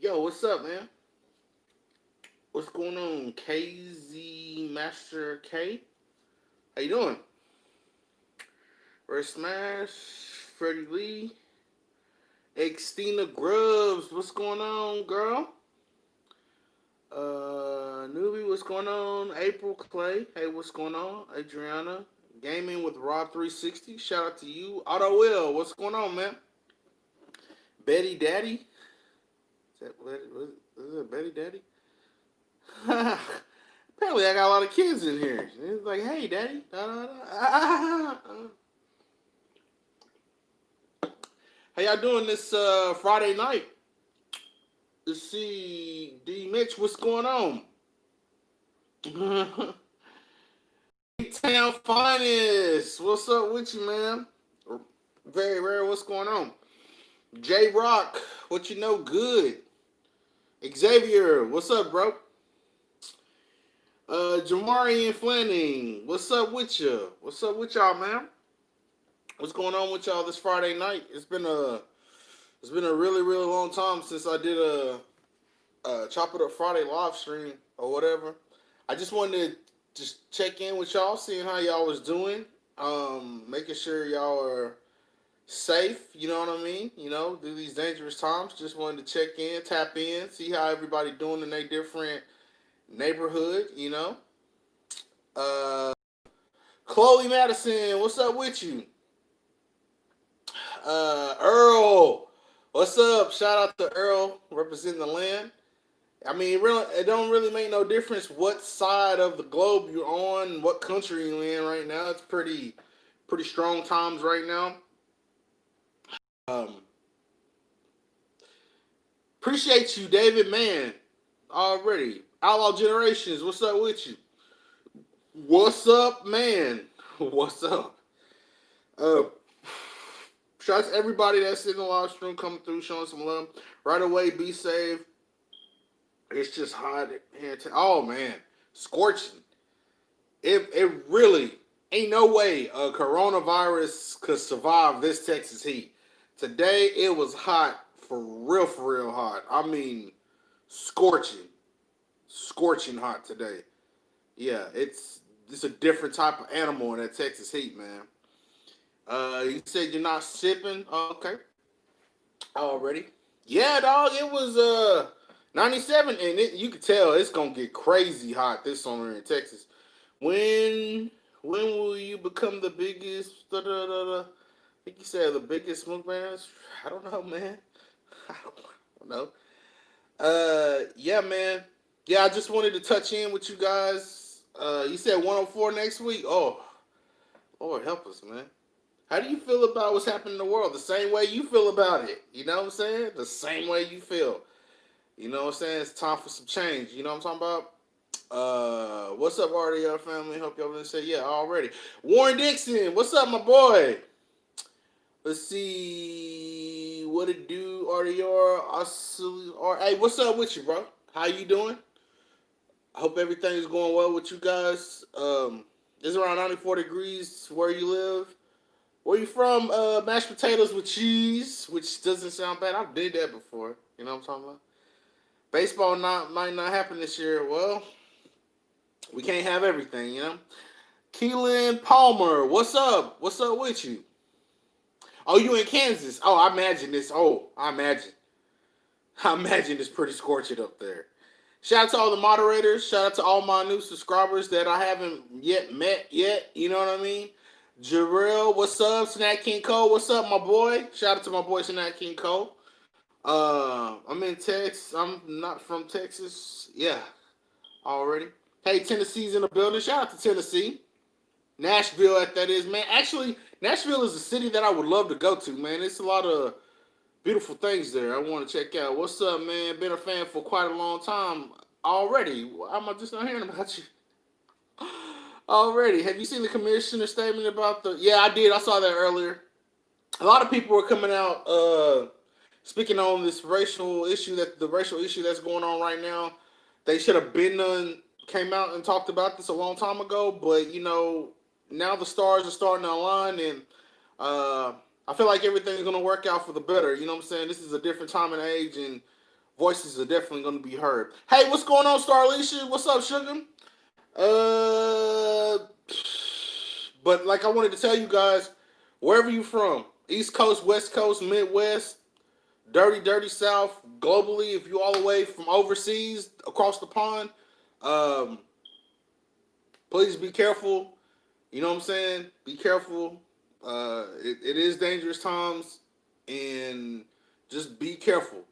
Yo, what's up, man? What's going on, KZ Master K? How you doing? Red Smash, Freddie Lee, Xtina Grubbs. What's going on, girl? Newbie, what's going on? April Clay, hey, what's going on? Adriana, Gaming with Rob 360. Shout out to you. Otto Will, what's going on, man? Betty Daddy, is it Betty Daddy? Apparently, I got a lot of kids in here. It's like, hey, daddy. Da, da, da. How y'all doing this Friday night? Let's see. D Mitch, what's going on? Town Finest. What's up with you, man? Very rare. What's going on? J Rock, what you know good? Xavier, what's up, bro? Jamarian Flanning, what's up with you? What's up with y'all, man? What's going on with y'all this Friday night? It's been a really really long time since I did a Chop It Up Friday live stream or whatever. I just wanted to just check in with y'all, seeing how y'all was doing, making sure y'all are safe. You know what I mean? You know, through these dangerous times. Just wanted to check in, tap in, see how everybody doing in their different neighborhood. You know, uh, Chloe Madison, what's up with you? Earl, what's up? Shout out to Earl representing the land. I mean, it don't really make no difference what side of the globe you're on, what country you're in right now. It's pretty strong times right now. Um, Appreciate you, David. Man, already Outlaw Generations. What's up with you? What's up, man? What's up? Uh, Shout out to everybody that's in the live stream coming through, showing some love. Right away, be safe. It's just hot here. Oh man, scorching. It really ain't no way a coronavirus could survive this Texas heat. Today it was hot for real hot. I mean, scorching, scorching hot today. Yeah, it's a different type of animal in that Texas heat, man. You said you're not sipping. Oh, okay, already. Yeah, dog. It was 97, and you could tell it's gonna get crazy hot this summer in Texas. When when will you become the biggest? Da, da, da, da. I think you said the biggest mukbangers. I don't know, man. I don't know. Yeah, man. Yeah, I just wanted to touch in with you guys. You said 104 next week. Oh, Lord help us, man. How do you feel about what's happening in the world? The same way you feel about it. You know what I'm saying? The same way you feel. You know what I'm saying? It's time for some change. You know what I'm talking about? What's up, RDR family? Hope y'all gonna say yeah already. Warren Dixon, what's up, my boy? Let's see what it do, RDR. Or hey, what's up with you, bro? How you doing? I hope everything's going well with you guys. It's around 94 degrees where you live. Where you from? Mashed potatoes with cheese, which doesn't sound bad. I did that before. You know what I'm talking about? Baseball might not happen this year. Well, we can't have everything, you know. Keelan Palmer, what's up? What's up with you? Oh, you in Kansas? Oh, I imagine this. Oh, I imagine. I imagine it's pretty scorching up there. Shout out to all the moderators. Shout out to all my new subscribers that I haven't yet met yet. You know what I mean? Jarrell, what's up? Snack King Cole, what's up, my boy? Shout out to my boy Snack King Cole. I'm in Texas. I'm not from Texas. Yeah, already. Hey, Tennessee's in the building. Shout out to Tennessee. Nashville, that is, man. Actually, Nashville is a city that I would love to go to, man. It's a lot of beautiful things there I want to check out. What's up, man? Been a fan for quite a long time already. I'm just not hearing about you already. Have you seen the commissioner statement about the? Yeah, I did. I saw that earlier. A lot of people are coming out speaking on this racial issue the racial issue that's going on right now. They should have been done came out and talked about this a long time ago, but now the stars are starting to align, and I feel like everything's gonna work out for the better. You know what I'm saying? This is a different time and age, and voices are definitely going to be heard. Hey, what's going on, Starlisha? What's up, sugar? Uh, but like I wanted to tell you guys, wherever you from, East Coast, West Coast, Midwest, dirty South, globally, if you all the way from overseas across the pond, um, please be careful. You know what I'm saying? Be careful. It is dangerous times, and just be careful.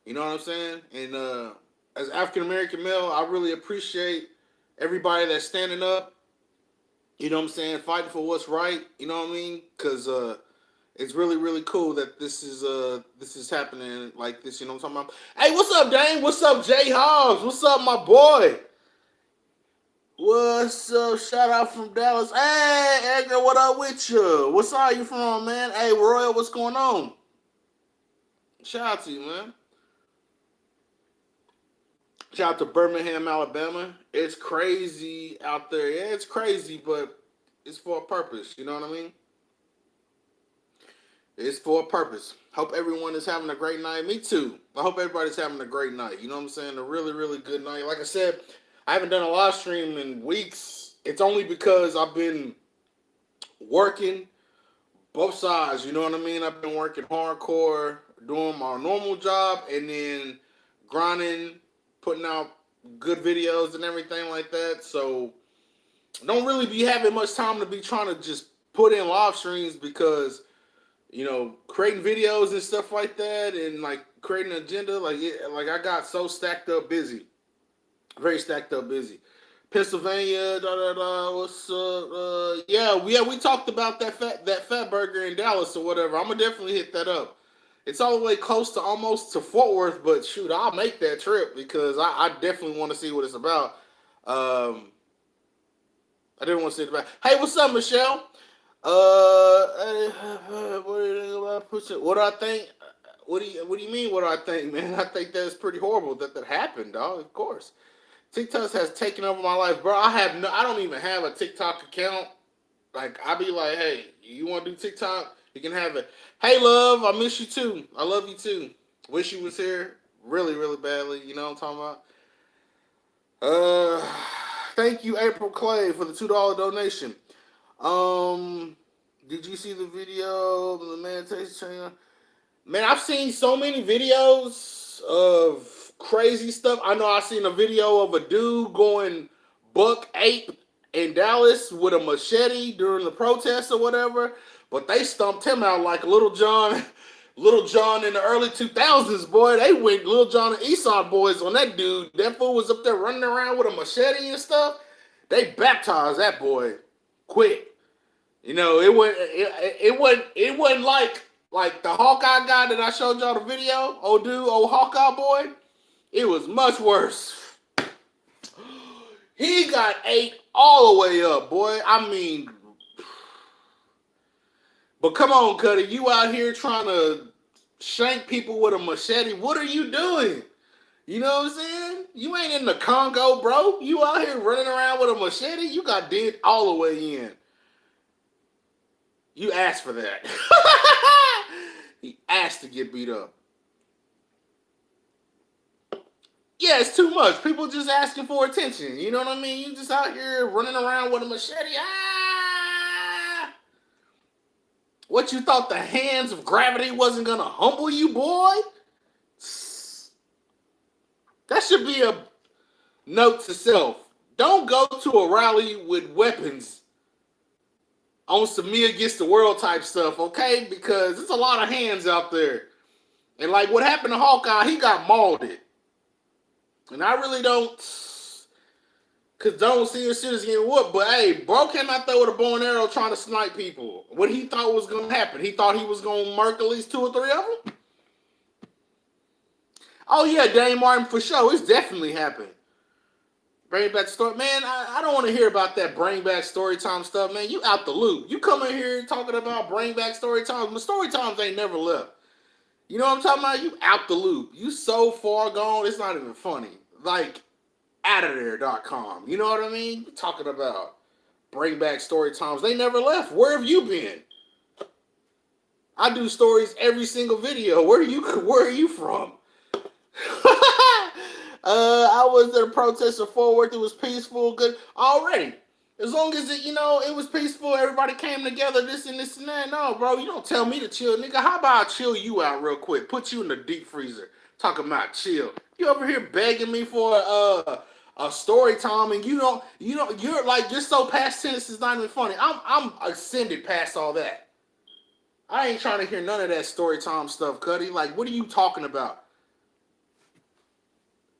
You know what I'm saying? And as African American male, I really appreciate everybody that's standing up. You know what I'm saying? Fighting for what's right. You know what I mean? Because it's really cool that this is happening like this. You know what I'm talking about? Hey, what's up, Dane? What's up, Jay Hobbs? What's up, my boy? What's up? Shout out from Dallas. Hey, Edgar, what up with you? What side you from, man? Hey, Royal, what's going on? Shout out to you, man. Shout out to Birmingham, Alabama. It's crazy out there. Yeah, it's crazy, but it's for a purpose. You know what I mean? It's for a purpose. Hope everyone is having a great night. Me too. I hope everybody's having a great night. You know what I'm saying? A really good night. Like I said, I haven't done a live stream in weeks. It's only because I've been working both sides. You know what I mean? I've been working hardcore, doing my normal job, and then grinding, putting out good videos and everything like that. So I don't really be having much time to be trying to just put in live streams because creating videos and stuff like that, and like creating an agenda, like I got so stacked up busy, very stacked up busy. Pennsylvania, what's up? Yeah, we talked about that fat burger in Dallas or whatever. I'm gonna definitely hit that up. It's all the way close to almost to Fort Worth, but shoot, I'll make that trip because I definitely want to see what it's about. I didn't want to see it about. Hey, what's up, Michelle? What do you think about pushing? What do I think? What do you mean? What do I think, man? I think that's pretty horrible that happened, dog. Of course, TikTok has taken over my life, bro. I don't even have a TikTok account. Like, I be like, hey, you want to do TikTok? You can have it. Hey, love, I miss you too. I love you too. Wish you was here, really badly. You know what I'm talking about? Thank you, April Clay, for the $2 donation. Did you see the video of the meditation trainer? Man, I've seen so many videos of crazy stuff. I know I seen a video of a dude going buck ape in Dallas with a machete during the protest or whatever, but they stumped him out like Little John in the early 2000s, boy. They went Little John and Esau boys on that dude. That fool was up there running around with a machete and stuff. They baptized that boy quick. It wasn't like the Hawkeye guy that I showed y'all the video. Old Hawkeye boy. It was much worse. He got ate all the way up, boy. I mean, but come on, Cuddy. You out here trying to shank people with a machete. What are you doing? You know what I'm saying? You ain't in the Congo, bro. You out here running around with a machete. You got dead all the way in. You asked for that. He asked to get beat up. Yeah, it's too much. People just asking for attention. You know what I mean? You just out here running around with a machete. Ah! What, you thought the hands of gravity wasn't going to humble you, boy? That should be a note to self. Don't go to a rally with weapons on some me against the world type stuff, okay? Because there's a lot of hands out there. And like what happened to Hawkeye, he got mauled. And I really don't condone seeing shit is getting whooped. But hey, bro came out there with a bow and arrow trying to snipe people. What he thought was going to happen? He thought he was going to murk at least 2 or 3 of them? Oh yeah, Dane Martin for sure. It's definitely happened. Bring back story, man. I don't want to hear about that bring back story time stuff, man. You out the loop. You come in here talking about bring back story times, but story times ain't never left. You know what I'm talking about? You out the loop. You so far gone, it's not even funny. Like, outofthere.com. You know what I mean? You're talking about bring back story times. They never left. Where have you been? I do stories every single video. Where are you from? I was at a protest in Fort Worth. It was peaceful, good already. As long as it was peaceful, everybody came together, this and this and that. No, bro, you don't tell me to chill, nigga. How about I chill you out real quick? Put you in the deep freezer. Talking about chill. You over here begging me for a story time, and you're like you're so past tense. It's not even funny. I'm ascended past all that. I ain't trying to hear none of that story time stuff, Cuddy. Like, what are you talking about?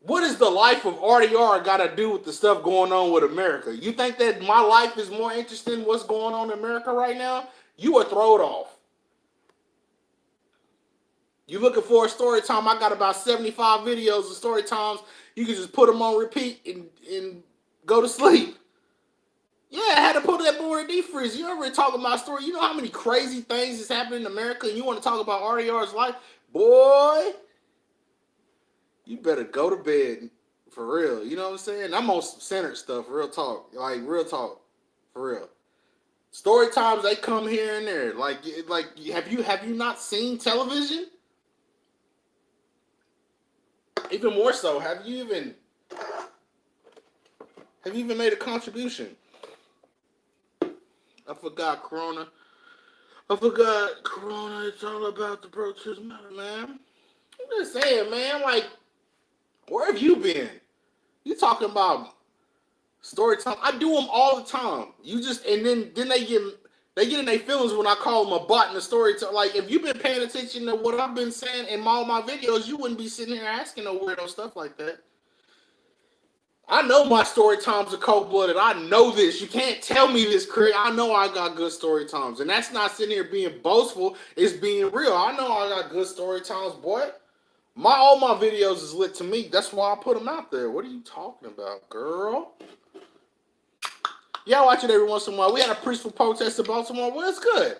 What does the life of RDR got to do with the stuff going on with America? You think that my life is more interesting than what's going on in America right now? You are thrown off. You looking for a story time? I got about 75 videos of story times. You can just put them on repeat and go to sleep. Yeah, I had to put that boy in deep freeze. You ever talking about story? You know how many crazy things is happening in America, and you want to talk about RDR's life? Boy, you better go to bed for real. You know what I'm saying? I'm on some centered stuff, real talk. Like, real talk. For real. Story times, they come here and there. Like have you not seen television? Even more so, have you even made a contribution? I forgot Corona. It's all about the protest matter, man. I'm just saying, man, like, where have you been? You talking about story time? I do them all the time. You just and then they get in their feelings when I call them a bot in the story time. Like, if you've been paying attention to what I've been saying in all my videos, you wouldn't be sitting here asking no weirdo stuff like that. I know my story times are cold-blooded. I know this. You can't tell me this, Craig. I know I got good story times. And that's not sitting here being boastful. It's being real. I know I got good story times, boy. All my videos is lit to me. That's why I put them out there. What are you talking about, girl? Yeah, I watch it every once in a while. We had a peaceful protest in Baltimore. Well, it's good.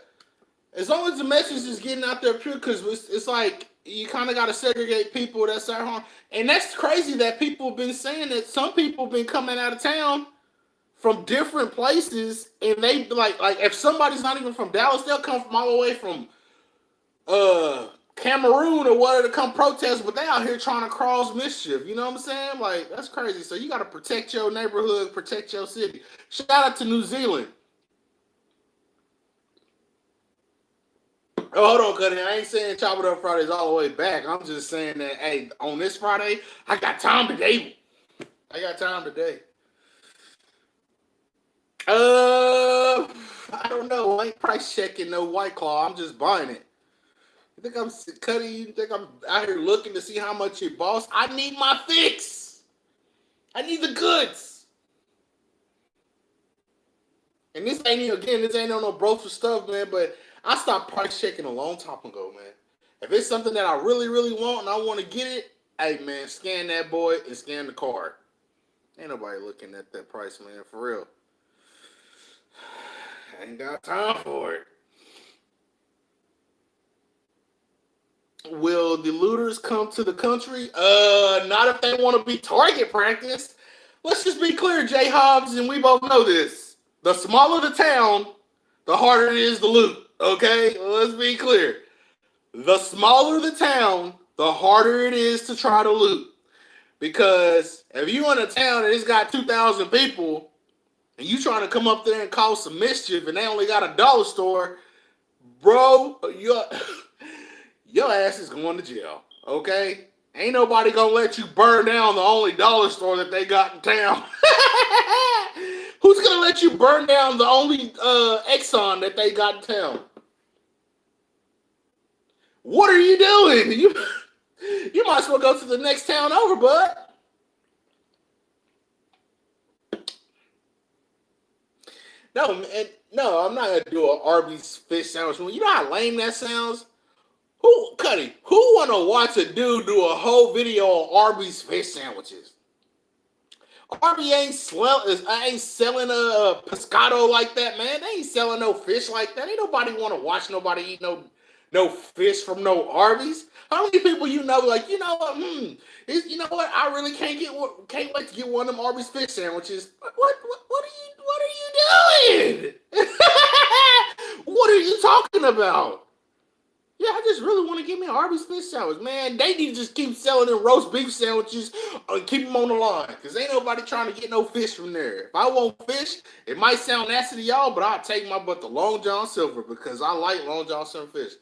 As long as the message is getting out there pure, because it's like you kind of got to segregate people that's at home. And that's crazy that people have been saying that some people have been coming out of town from different places, and they like if somebody's not even from Dallas, they'll come from all the way from Cameroon or whatever to come protest, but they out here trying to cause mischief. You know what I'm saying? Like, that's crazy. So you got to protect your neighborhood, protect your city. Shout out to New Zealand. Oh, hold on, Cuddy. I ain't saying Chop It Up Fridays all the way back. I'm just saying that, hey, on this Friday, I got time today. I don't know. I ain't price checking no White Claw. I'm just buying it. You think I'm Cuddy? You think I'm out here looking to see how much it costs? I need my fix. I need the goods. And this ain't on no broker stuff, man, but I stopped price checking a long time ago, man. If it's something that I really, really want and I want to get it, hey, man, scan that boy and scan the card. Ain't nobody looking at that price, man, for real. I ain't got time for it. Will the looters come to the country? Not if they want to be target practice. Let's just be clear, Jay Hobbs, and we both know this. The smaller the town, the harder it is to loot. Okay? Let's be clear. The smaller the town, the harder it is to try to loot. Because if you in a town and it's got 2,000 people, and you trying to come up there and cause some mischief, and they only got a dollar store, bro, your ass is going to jail, okay? Ain't nobody gonna let you burn down the only dollar store that they got in town. Who's gonna let you burn down the only Exxon that they got in town? What are you doing? You might as well go to the next town over, bud. No, I'm not gonna do an Arby's fish sandwich. You know how lame that sounds? Who wanna watch a dude do a whole video on Arby's fish sandwiches? Arby ain't selling a pescado like that, man. They ain't selling no fish like that. Ain't nobody wanna watch nobody eat no fish from no Arby's. How many people you know like, you know what? You know what? I really can't wait to get one of them Arby's fish sandwiches. What are you doing? What are you talking about? Yeah, I just really want to get me an Arby's fish sandwich, man. They need to just keep selling them roast beef sandwiches and keep them on the line, because ain't nobody trying to get no fish from there. If I want fish, it might sound nasty to y'all, but I'll take my butt to Long John Silver because I like Long John Silver fish.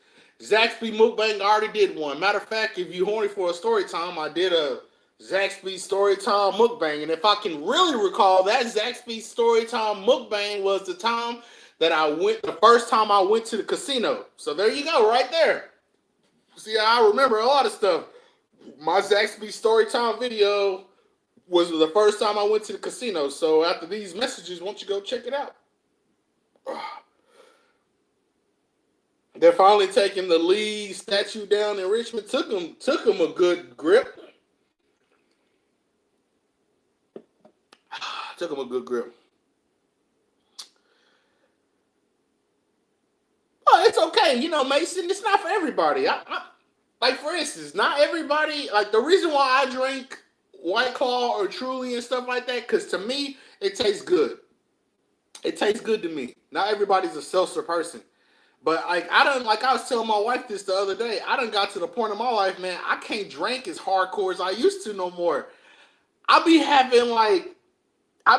Zaxby Mukbang, I already did one. Matter of fact, if you horny for a story time, I did a Zaxby story time mukbang. And if I can really recall, that Zaxby story time mukbang was the time that the first time I went to the casino. So there you go, right there. See, I remember a lot of stuff. My Zaxby Storytime video was the first time I went to the casino. So after these messages, why don't you go check it out? They're finally taking the Lee statue down in Richmond. Took them a good grip. Took them a good grip. Oh, it's okay. You know, Mason, it's not for everybody. Like, for instance, not everybody, like, the reason why I drink White Claw or Truly and stuff like that, because to me, it tastes good. It tastes good to me. Not everybody's a seltzer person. But, like, I was telling my wife this the other day, I done got to the point in my life, man, I can't drink as hardcore as I used to no more. I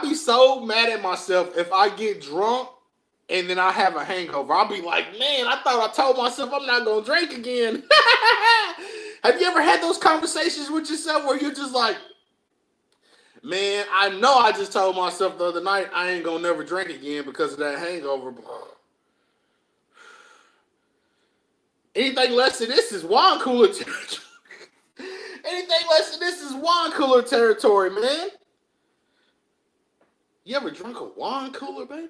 be so mad at myself if I get drunk and then I have a hangover. I'll be like, man, I thought I told myself I'm not gonna drink again. Have you ever had those conversations with yourself where you're just like, man, I know I just told myself the other night I ain't gonna never drink again because of that hangover. Anything less than this is wine cooler territory. Anything less than this is wine cooler territory, man. You ever drunk a wine cooler, baby?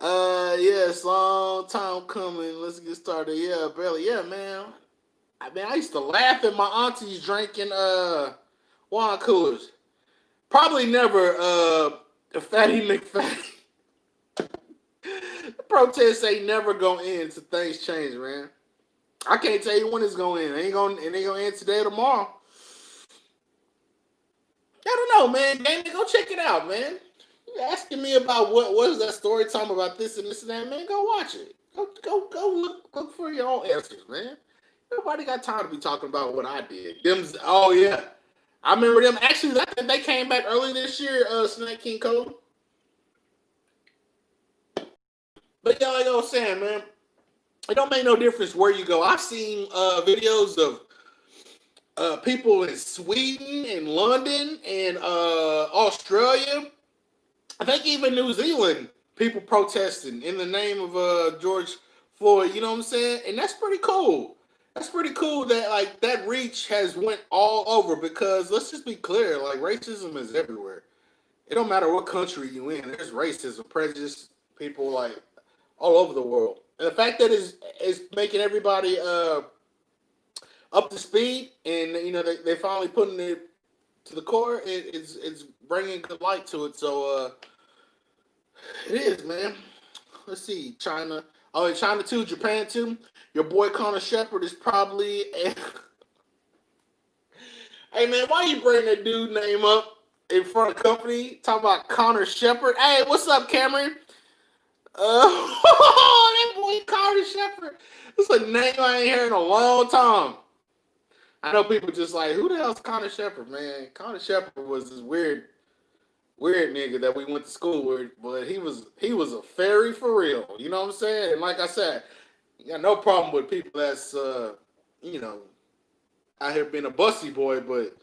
Yes, long time coming. Let's get started. Yeah, barely. Yeah, man. I used to laugh at my aunties drinking wine coolers. Probably never Fatty McFatty. The protests ain't never gonna end till things change, man. I can't tell you when it's gonna end. It ain't gonna end today or tomorrow. I don't know, man. Damn, go check it out, man. You asking me about what is that story time about this and this and that, man? Go watch it. Go look for your own answers, man. Nobody got time to be talking about what I did. Oh yeah, I remember them. Actually, I think they came back early this year. Snack King Code. But yeah, like I was saying, man, it don't make no difference where you go. I've seen videos of people in Sweden and London and Australia. I think even New Zealand, people protesting in the name of George Floyd. You know what I'm saying? And that's pretty cool. That's pretty cool that like that reach has went all over, because let's just be clear, like racism is everywhere. It don't matter what country you in. There's racism, prejudice, people like all over the world. And the fact that is making everybody up to speed, and you know they finally putting it to the core. It's bringing good light to it. So it is, man. Let's see, China. Oh, and China too, Japan too. Your boy Connor Shepard is probably a. Hey man, why you bring that dude name up in front of company? Talk about Connor Shepard. Hey, what's up, Cameron? That boy Connor Shepard. It's a name I ain't heard in a long time. I know people just like, who the hell's Connor Shepard, man? Connor Shepard was this weird nigga that we went to school with, but he was a fairy for real. You know what I'm saying? And like I said, you got no problem with people that's you know, out here being a bussy boy, but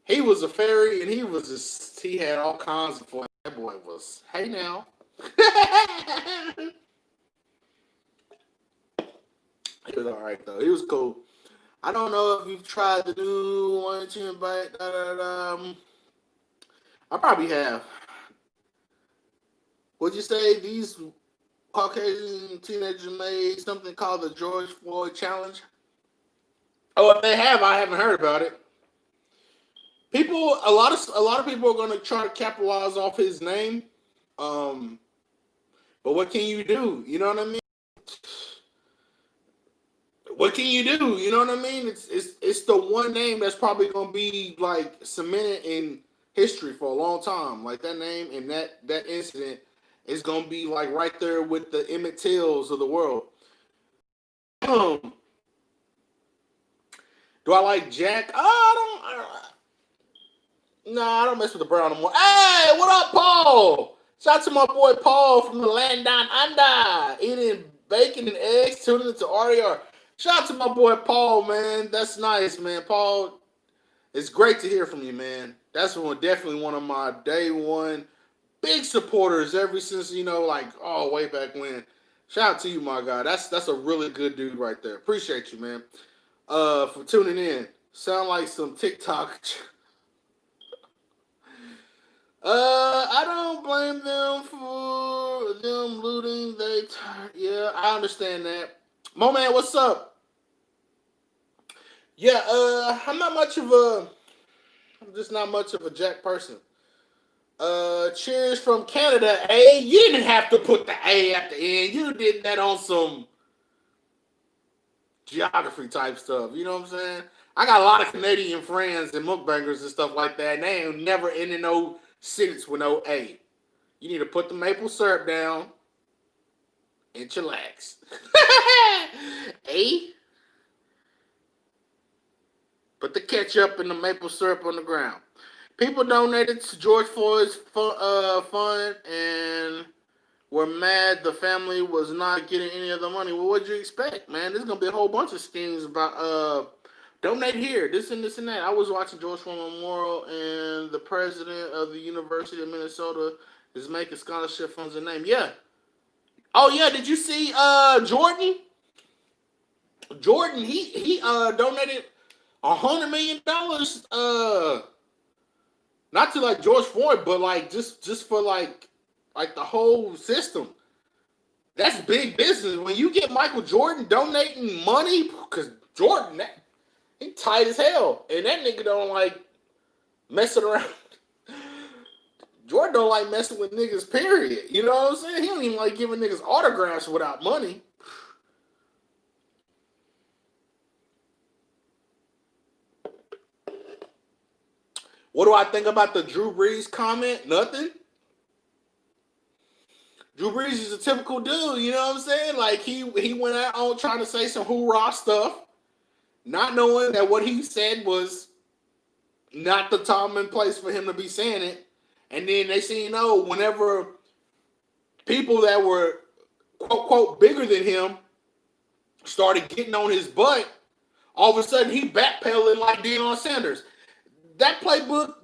he was a fairy and he had all kinds of fun. That boy was, hey now. He was all right though. He was cool. I don't know if you've tried to do one chin bite. I probably have. Would you say these Caucasian teenagers made something called the George Floyd Challenge? Oh, if they have, I haven't heard about it. A lot of people are going to try to capitalize off his name. But what can you do? You know what I mean? What can you do? You know what I mean? It's the one name that's probably gonna be like cemented in history for a long time. Like that name and that incident It's gonna be like right there with the Emmett Tills of the world. Do I like Jack? I don't mess with the brown no more. Hey, what up, Paul? Shout out to my boy Paul from the land down under, eating bacon and eggs, tuning into RDR. Shout out to my boy Paul, man. That's nice, man. Paul, it's great to hear from you, man. That's definitely one of my day one big supporters ever since, way back when. Shout out to you, my guy. That's a really good dude right there. Appreciate you, man. For tuning in. Sound like some TikTok. I don't blame them for them looting. Yeah, I understand that. Mo man, what's up? Yeah, I'm just not much of a Jack person. Cheers from Canada. A, you didn't have to put the A at the end. You did that on some geography type stuff. You know what I'm saying? I got a lot of Canadian friends and mukbangers and stuff like that, and they ain't never ending no sentence with no A. You need to put the maple syrup down and chillax. A. Put the ketchup and the maple syrup on the ground. People donated to George Floyd's fund and were mad the family was not getting any of the money. Well, what'd you expect, man? There's going to be a whole bunch of schemes about donate here, this and that. I was watching George Floyd Memorial, and the president of the University of Minnesota is making scholarship funds a name. Yeah. Oh, yeah, did you see Jordan? Jordan, he donated $100 million not to like George Floyd, but like just for like the whole system. That's big business. When you get Michael Jordan donating money, because Jordan, he tight as hell, and that nigga don't like messing around. Jordan don't like messing with niggas, period. You know what I'm saying? He don't even like giving niggas autographs without money. What do I think about the Drew Brees comment? Nothing. Drew Brees is a typical dude, you know what I'm saying? Like, he went out on trying to say some hoorah stuff, not knowing that what he said was not the time and place for him to be saying it. And then they say, whenever people that were, quote, quote, bigger than him started getting on his butt, all of a sudden he backpedaling like Deion Sanders. That playbook,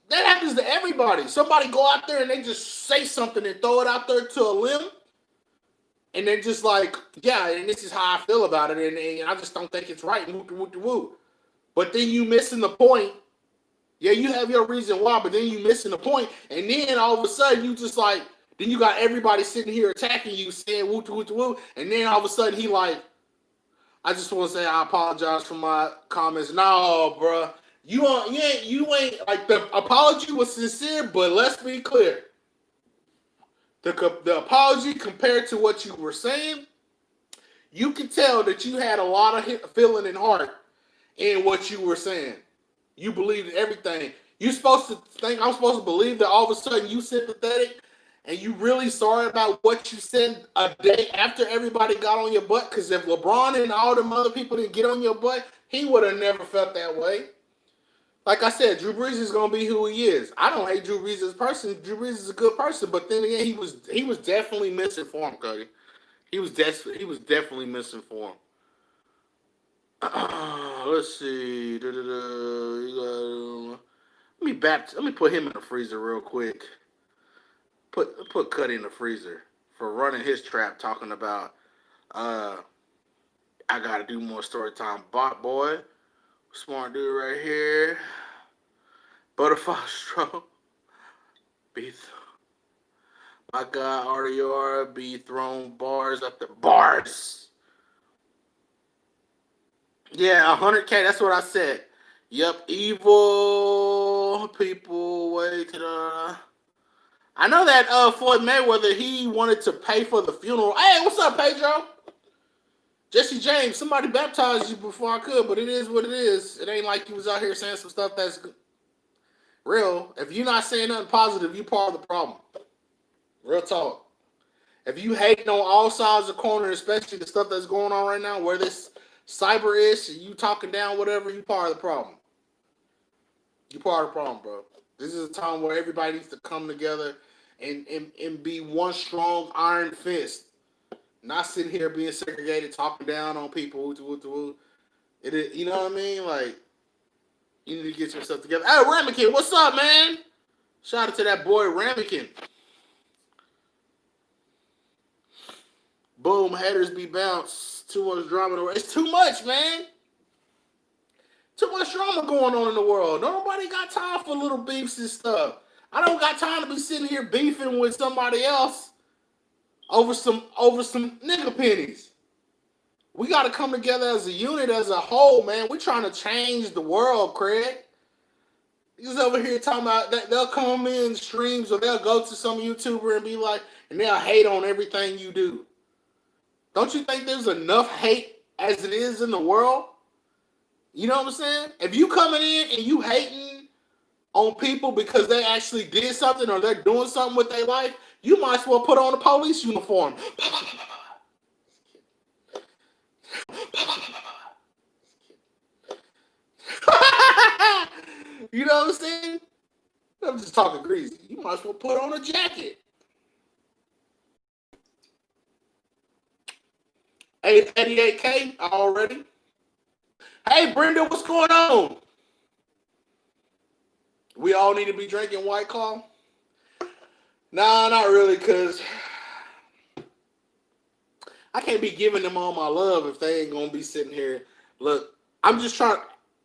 that happens to everybody. Somebody go out there and they just say something and throw it out there to a limb. And they're just like, yeah, and this is how I feel about it. And I just don't think it's right. Woo. But then you missing the point. Yeah, you have your reason why, but then you missing the point. And then all of a sudden you just like, then you got everybody sitting here attacking you, saying woo. And then all of a sudden he like, I just want to say I apologize for my comments. No, bro. You ain't like, the apology was sincere, but let's be clear. The apology compared to what you were saying, you can tell that you had a lot of feeling and heart in what you were saying. You believed everything. You're supposed to think I'm supposed to believe that all of a sudden you sympathetic and you really sorry about what you said a day after everybody got on your butt? Because if LeBron and all them other people didn't get on your butt, he would have never felt that way. Like I said, Drew Brees is gonna be who he is. I don't hate Drew Brees as a person. Drew Brees is a good person, but then again, he was definitely misinformed, Cody. He was definitely misinformed. Let's see. Let me put him in the freezer real quick. Put Cuddy in the freezer for running his trap, talking about I gotta do more story time. Bot boy. Smart dude right here. Butterfly stroke. My God, RDR be thrown bars up the bars. Yeah, 100K. That's what I said. Yep, evil people. Wait, I know that Floyd Mayweather, he wanted to pay for the funeral. Hey, what's up, Pedro? Jesse James, somebody baptized you before I could, but it is what it is. It ain't like you was out here saying some stuff that's real. If you're not saying nothing positive, you're part of the problem. Real talk. If you hating on all sides of the corner, especially the stuff that's going on right now, where this cyber is, you talking down, whatever, you part of the problem. You part of the problem, bro. This is a time where everybody needs to come together and be one strong iron fist. Not sitting here being segregated, talking down on people. It is, you know what I mean? Like, you need to get yourself together. Hey, Ramekin, what's up, man? Shout out to that boy, Ramekin. Boom, haters be bounced. Too much drama in the world. It's too much, man. Too much drama going on in the world. Nobody got time for little beefs and stuff. I don't got time to be sitting here beefing with somebody else over some nigga pennies. We got to come together as a unit, as a whole, man. We're trying to change the world, Craig. He's over here talking about that they'll come in streams or they'll go to some YouTuber and be like, and they'll hate on everything you do. Don't you think there's enough hate as it is in the world? You know what I'm saying? If you coming in and you hating on people because they actually did something or they're doing something with their life, you might as well put on a police uniform. You know what I'm saying? I'm just talking greasy. You might as well put on a jacket. 88K already. Hey, Brenda, what's going on? We all need to be drinking White Claw? Nah, not really, because I can't be giving them all my love if they ain't going to be sitting here. Look, I'm just trying.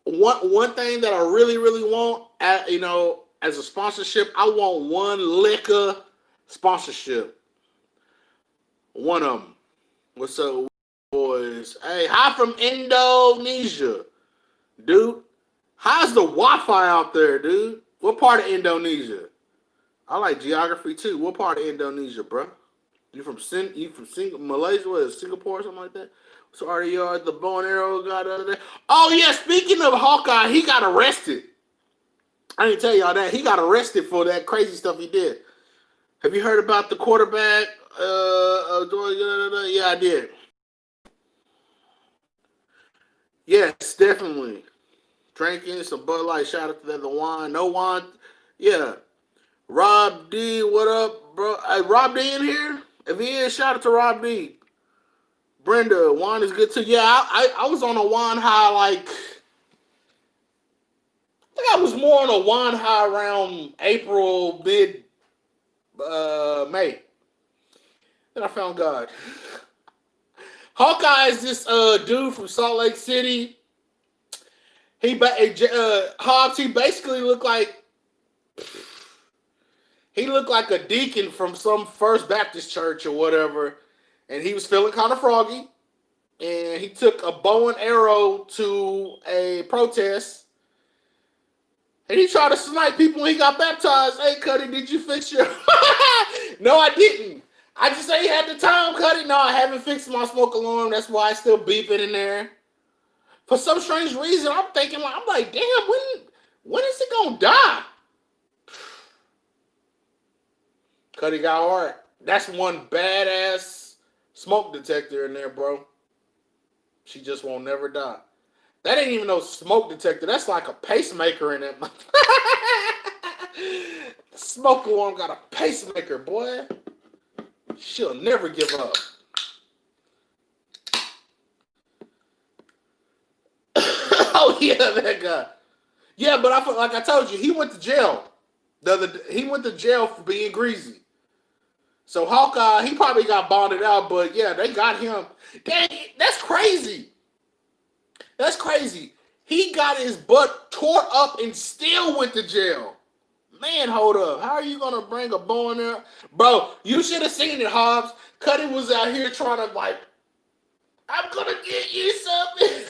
One thing that I really, really want, as a sponsorship, I want one liquor sponsorship. One of them. What's up, boys? Hey, hi from Indonesia, dude. How's the Wi-Fi out there, dude? What part of Indonesia? I like geography too. What part of Indonesia, bro? You from Malaysia? What is it, Singapore or something like that? Sorry, y'all. The bow and arrow got out of there. Oh yeah, speaking of Hawkeye, he got arrested. I didn't tell y'all that. He got arrested for that crazy stuff he did. Have you heard about the quarterback? Yeah, I did. Yes, definitely. Drinking some Bud Light. Shout out to the wine. No wine. Yeah. Rob D, what up, bro? Hey, Rob D in here? If he is, shout out to Rob D. Brenda, wine is good too. Yeah, I was on a wine high, like, I think I was more on a wine high around April, May. Then I found God. Hawkeye is this dude from Salt Lake City. Hobbs, he basically looked like a deacon from some First Baptist church or whatever, and he was feeling kind of froggy, and he took a bow and arrow to a protest, and he tried to snipe people when he got baptized. Hey, Cuddy, did you fix your... No, I didn't. I just ain't had the time, Cuddy. No, I haven't fixed my smoke alarm. That's why it's still beeping in there. For some strange reason, I'm like, damn, when is it gonna die? Cuddy got hard. That's one badass smoke detector in there, bro. She just won't never die. That ain't even no smoke detector. That's like a pacemaker in that. Smoke alarm got a pacemaker, boy. She'll never give up. Oh yeah, that guy. Yeah, but I feel like I told you, he went to jail. He went to jail for being greasy. So Hawkeye, he probably got bonded out, but yeah, they got him. Dang, that's crazy. That's crazy. He got his butt tore up and still went to jail. Man, hold up. How are you going to bring a bow in there? Bro, you should have seen it, Hobbs. Cuddy was out here trying to, like, I'm going to get you something.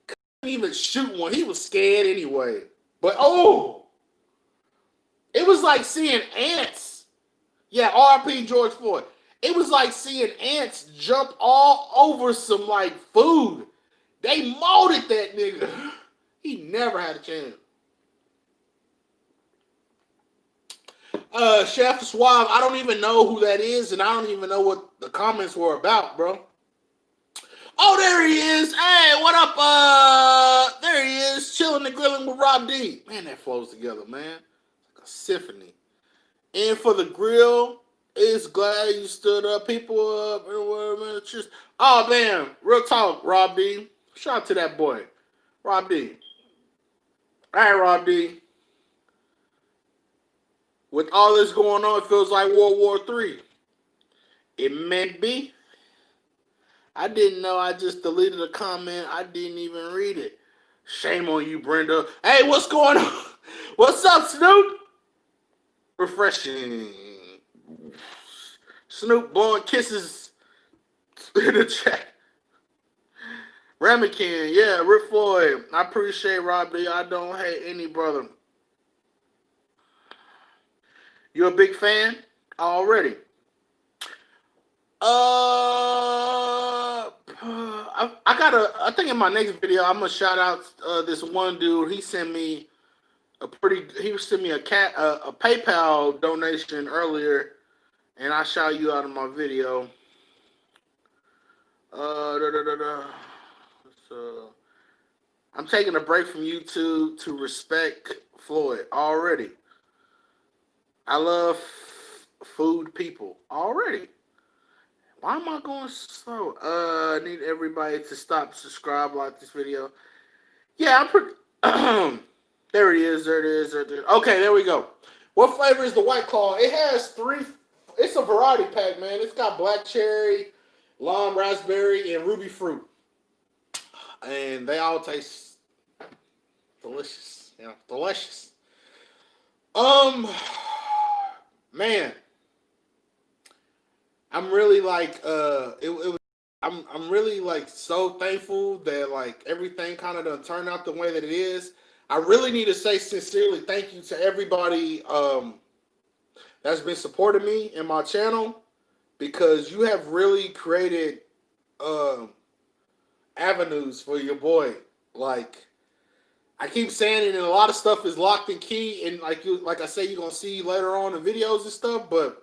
Couldn't even shoot one. He was scared anyway. But, it was like seeing ants. Yeah, RP George Floyd. It was like seeing ants jump all over some, like, food. They molded that nigga. He never had a chance. Chef Suave, I don't even know who that is, and I don't even know what the comments were about, bro. Oh, there he is. Hey, what up? There he is, chilling and grilling with Rob D. Man, that flows together, man. Like a symphony. And for the grill, it's glad you stood up. People up. Oh, man. Real talk, Rob D. Shout out to that boy. Rob D. All right, Rob D. With all this going on, it feels like World War III. It may be. I didn't know. I just deleted a comment. I didn't even read it. Shame on you, Brenda. Hey, what's going on? What's up, Snoop? Refreshing. Snoop blowing kisses in the chat. Ramekin, yeah, Rick Floyd. I appreciate Rob D. I don't hate any brother. You a big fan already? I think in my next video I'm gonna shout out this one dude. He sent me a PayPal donation earlier, and I shout you out in my video. I'm taking a break from YouTube to respect Floyd already. I love food people already. Why am I going slow? I need everybody to stop, subscribe, like this video. Yeah, I'm pretty. There it is. There it is. There it is. Okay, there we go. What flavor is the White Claw? It has 3. It's a variety pack, man. It's got black cherry, lime, raspberry, and ruby fruit, and they all taste delicious. Yeah, delicious. Man. I'm really like I'm really like so thankful that like everything kind of done turned out the way that it is. I really need to say sincerely thank you to everybody that's been supporting me in my channel, because you have really created avenues for your boy. Like I keep saying it, and a lot of stuff is locked and key, and like I say, you're gonna see later on in videos and stuff, but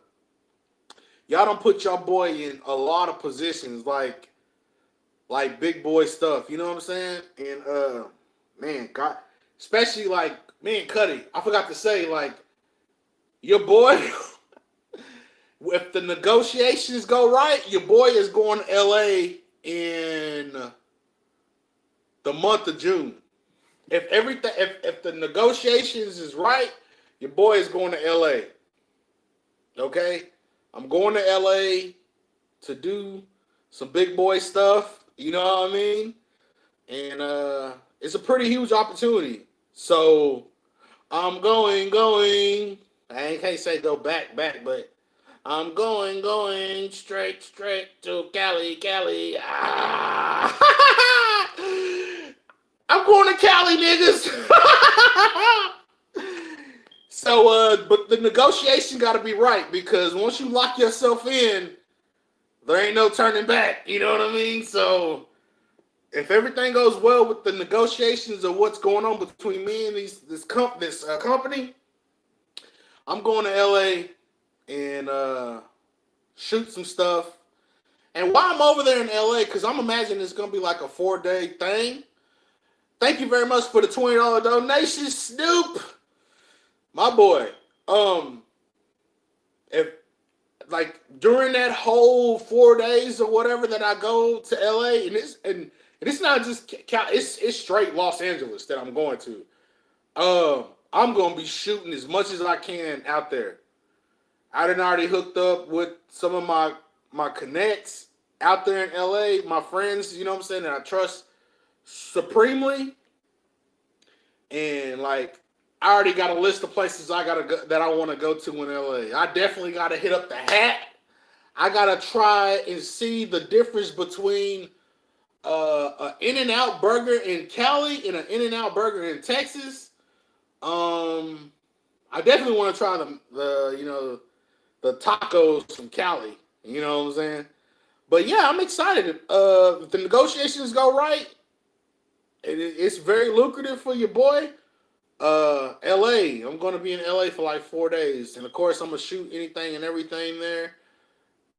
y'all don't put your boy in a lot of positions like big boy stuff, you know what I'm saying? And man, God, especially like me and Cuddy. I forgot to say, like, your boy, if the negotiations go right, your boy is going to LA in the month of June. If everything, if the negotiations is right, your boy is going to LA. Okay? I'm going to LA to do some big boy stuff, you know what I mean? And it's a pretty huge opportunity. So I'm going. I can't say go back, but I'm going straight to Cali. Ah. I'm going to Cali, niggas. So, but the negotiation got to be right, because once you lock yourself in, there ain't no turning back. You know what I mean? So, if everything goes well with the negotiations of what's going on between me and this company, I'm going to LA and shoot some stuff. And while I'm over there in LA, because I'm imagining it's going to be like a 4-day thing. Thank you very much for the $20 donation, Snoop. My boy, if like during that whole 4 days or whatever that I go to LA, and it's not just it's straight Los Angeles that I'm going to. I'm gonna be shooting as much as I can out there. I done already hooked up with some of my connects out there in LA, my friends, you know what I'm saying, that I trust supremely, and like, I already got a list of places that I want to go to in LA. I definitely got to hit up the Hat. I got to try and see the difference between an In-N-Out burger in Cali and an In-N-Out burger in Texas. I definitely want to try the tacos from Cali. You know what I'm saying? But yeah, I'm excited. If the negotiations go right, it's very lucrative for your boy. LA. I'm gonna be in LA for like 4 days, and of course I'm gonna shoot anything and everything there.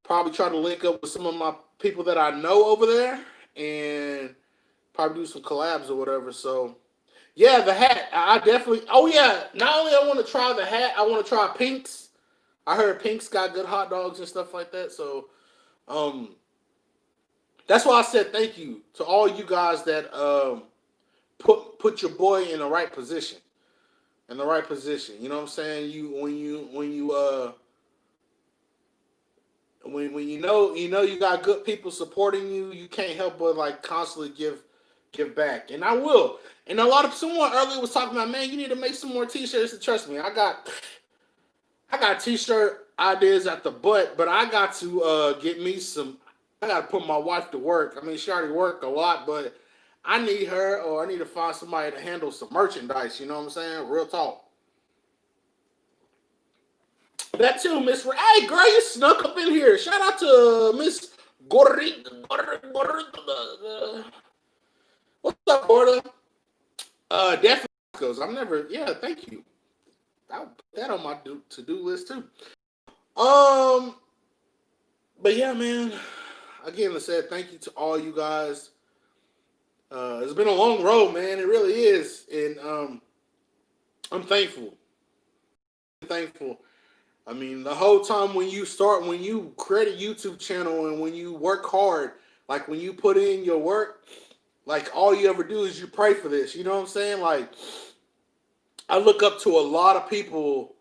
Probably try to link up with some of my people that I know over there, and probably do some collabs or whatever. So yeah, the hat. I definitely. Oh yeah. Not only I want to try the hat, I want to try Pink's. I heard Pink's got good hot dogs and stuff like that. So um, that's why I said thank you to all you guys that put your boy in the right position. In the right position. You know what I'm saying? When you know you got good people supporting you, you can't help but like constantly give back. And I will. And a lot of someone earlier was talking about, man, you need to make some more t-shirts. And trust me, I got t-shirt ideas at the butt, but I got to get me some. I got to put my wife to work. I mean, she already worked a lot, but I need her, or I need to find somebody to handle some merchandise. You know what I'm saying? Real talk. That too, Miss. Hey, girl, you snuck up in here. Shout out to Miss Gordy. What's up, Gorda? Definitely. Because I'm never. Yeah, thank you. I'll put that on my to-do list too. Um, but yeah, man. Again, I said thank you to all you guys. It's been a long road, man. It really is, and I'm thankful. Thankful. I mean, the whole time when you create a YouTube channel and when you work hard, like when you put in your work, like all you ever do is you pray for this. You know what I'm saying? Like I look up to a lot of people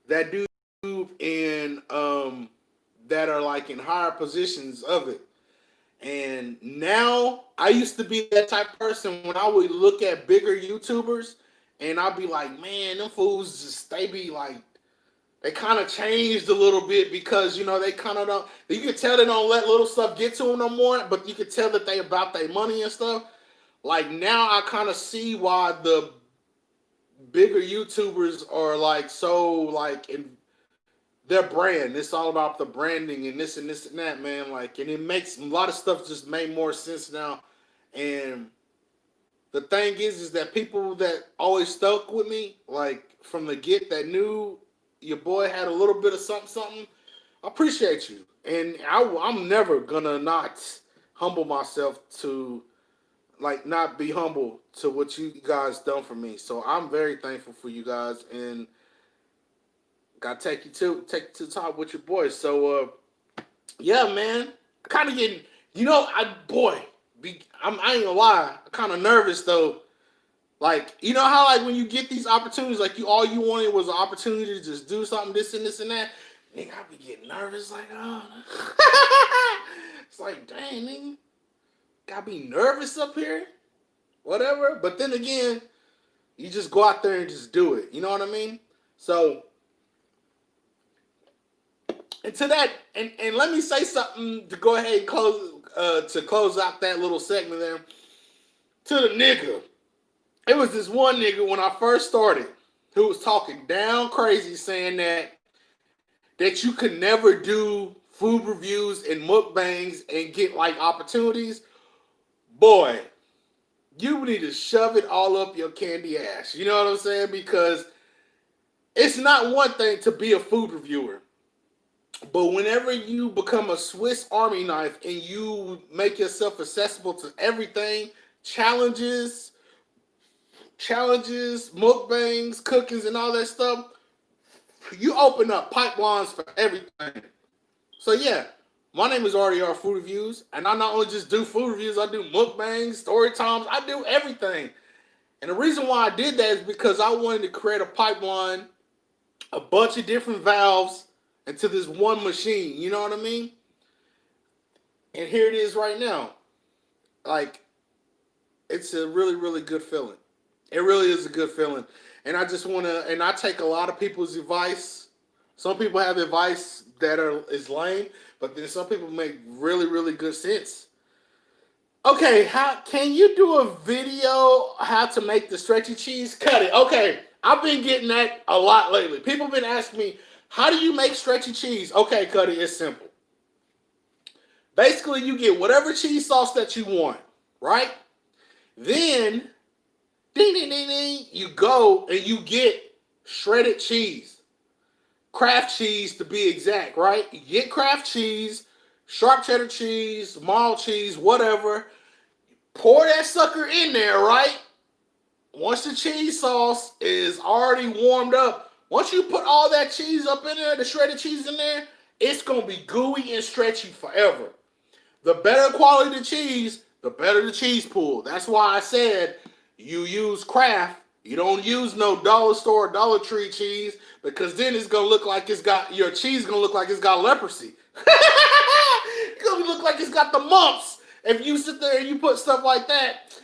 that do YouTube and that are like in higher positions of it. And now I used to be that type of person when I would look at bigger YouTubers and I'd be like, man, them fools just they be like they kind of changed a little bit because they kind of don't. You can tell they don't let little stuff get to them no more, but you can tell that they about their money and stuff. Like now, I kind of see why the bigger YouTubers are like so like in their brand. It's all about the branding and this and that, man. Like, and it makes a lot of stuff just make more sense now. And the thing is that people that always stuck with me, like from the get, that knew your boy had a little bit of something, something. I appreciate you, and I'm never gonna not humble myself to like not be humble to what you guys done for me. So I'm very thankful for you guys, and gotta take you to the top with your boys. So yeah, man, kind of getting I boy, I ain't gonna lie, I'm kind of nervous though. Like, you know how like when you get these opportunities, like all you wanted was an opportunity to just do something, this and that. Nigga, I be getting nervous, like, oh. It's like, dang, nigga, gotta be nervous up here, whatever. But then again, you just go out there and just do it. You know what I mean? So, and to that, and let me say something to go ahead and close out that little segment there. To the nigga. It was this one nigga when I first started who was talking down crazy saying that you could never do food reviews and mukbangs and get like opportunities. Boy, you need to shove it all up your candy ass. You know what I'm saying? Because it's not one thing to be a food reviewer. But whenever you become a Swiss Army knife and you make yourself accessible to everything, challenges, mukbangs, cookings, and all that stuff, you open up pipelines for everything. So yeah, my name is RDR Food Reviews, and I not only just do food reviews, I do mukbangs, story times, I do everything. And the reason why I did that is because I wanted to create a pipeline, a bunch of different valves into this one machine. You know what I mean? And here it is right now. Like, it's a really, really good feeling. It really is a good feeling. And I just want to, and I take a lot of people's advice. Some people have advice that is lame, but then some people make really, really good sense. Okay, how can you do a video how to make the stretchy cheese? Cut it. Okay, I've been getting that a lot lately. People have been asking me, how do you make stretchy cheese? Okay, Cuddy, it's simple. Basically, you get whatever cheese sauce that you want, right? Then Ding, ding, ding, ding. You go and you get shredded cheese. Kraft cheese to be exact, right? You get Kraft cheese, sharp cheddar cheese, mall cheese, whatever. Pour that sucker in there, right? Once the cheese sauce is already warmed up, once you put all that cheese up in there, the shredded cheese in there, it's gonna be gooey and stretchy forever. The better quality the cheese, the better the cheese pool. That's why I said you use Kraft. You don't use no dollar store, Dollar Tree cheese, because then it's gonna look like it's got your cheese gonna look like it's got leprosy. It's gonna look like it's got the mumps if you sit there and you put stuff like that.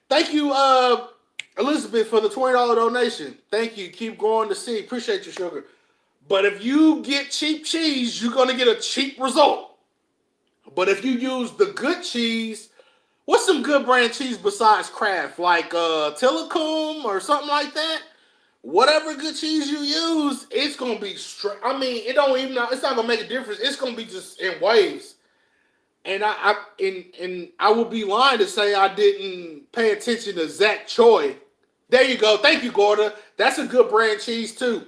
Thank you, Elizabeth, for the $20 donation. Thank you. Keep growing the seed. Appreciate you, sugar. But if you get cheap cheese, you're gonna get a cheap result. But if you use the good cheese, what's some good brand cheese besides Kraft? Like Tillicum or something like that? Whatever good cheese you use, it's gonna be straight. I mean, it's not gonna make a difference. It's gonna be just in waves. And I would be lying to say I didn't pay attention to Zach Choi. There you go. Thank you, Gorda. That's a good brand cheese too.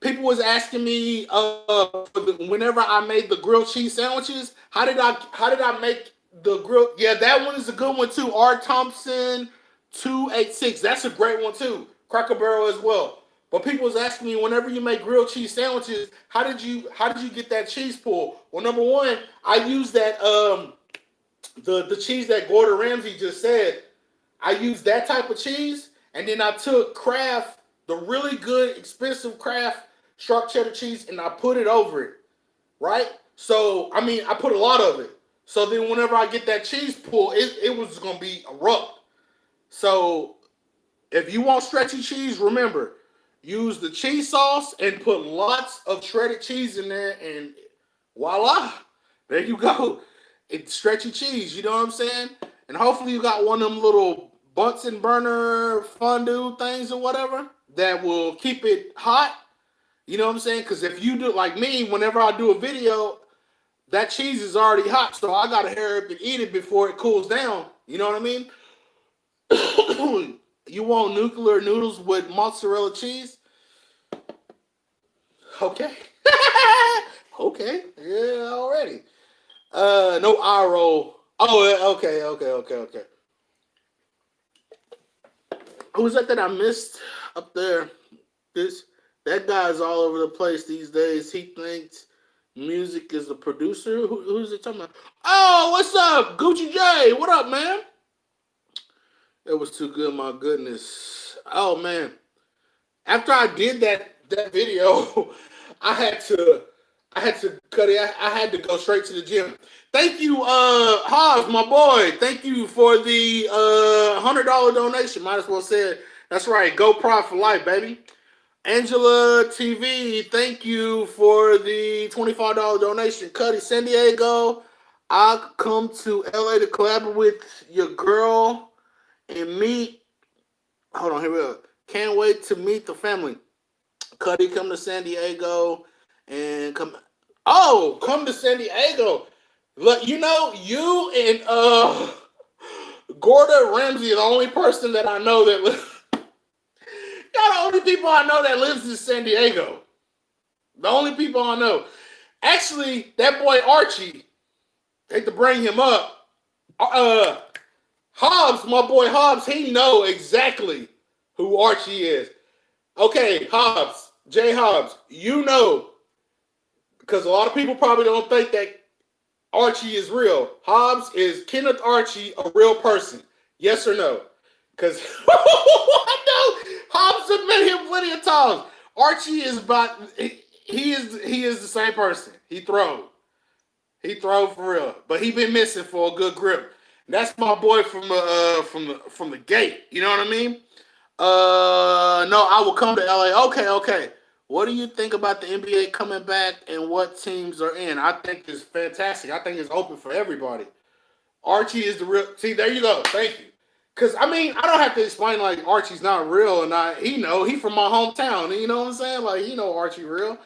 People was asking me whenever I made the grilled cheese sandwiches, how did I make the grill? Yeah, that one is a good one too. R. Thompson 286. That's a great one too. Cracker Barrel as well. But people was asking me whenever you make grilled cheese sandwiches, how did you get that cheese pool? Well, number one, I used that the cheese that Gordon Ramsay just said. I used that type of cheese, and then I took Kraft, the really good expensive Kraft sharp cheddar cheese, and I put it over it, right? So, I mean, I put a lot of it. So then whenever I get that cheese pool, it was going to be erupt. So if you want stretchy cheese, remember, use the cheese sauce and put lots of shredded cheese in there, and voila, there you go. It's stretchy cheese, you know what I'm saying? And hopefully you got one of them little Bunsen burner fondue things or whatever that will keep it hot. You know what I'm saying? Because if you do like me, whenever I do a video, that cheese is already hot, so I gotta hurry up and eat it before it cools down. You know what I mean? You want nuclear noodles with mozzarella cheese? Okay. Okay. Yeah, already. No eye roll. Oh, okay. Who was that I missed up there? That guy's all over the place these days. He thinks music is a producer. Who's it talking about? Oh, what's up, Gucci J? What up, man? It was too good, my goodness. Oh man. After I did that video, I had to cut it. I had to go straight to the gym. Thank you, Hobbs, my boy. Thank you for the $100 donation. Might as well say it. That's right. Go Pride for life, baby. Angela TV, thank you for the $25 donation. Cuddy San Diego, I'll come to LA to collaborate with your girl and meet. Hold on, here we go. Can't wait to meet the family. Cuddy, come to San Diego and come. Oh, come to San Diego. Look, you know, you and Gordon Ramsay are the only person that I know that. Y'all the only people I know that lives in San Diego. The only people I know. Actually, that boy Archie, I hate to bring him up. Hobbs, my boy Hobbs, he know exactly who Archie is. Okay, Hobbs, Jay Hobbs, you know, because a lot of people probably don't think that Archie is real. Hobbs, is Kenneth Archie a real person? Yes or no? Because I know Hobbs have met him plenty of times. Archie is he is the same person. He throw for real, but he been missing for a good grip. And that's my boy from the gate. You know what I mean? No, I will come to LA. Okay. What do you think about the NBA coming back and what teams are in? I think it's fantastic. I think it's open for everybody. Archie is the real. See, there you go. Thank you. Because, I mean, I don't have to explain, like, Archie's not real. And he from my hometown. You know what I'm saying? Like, Archie real.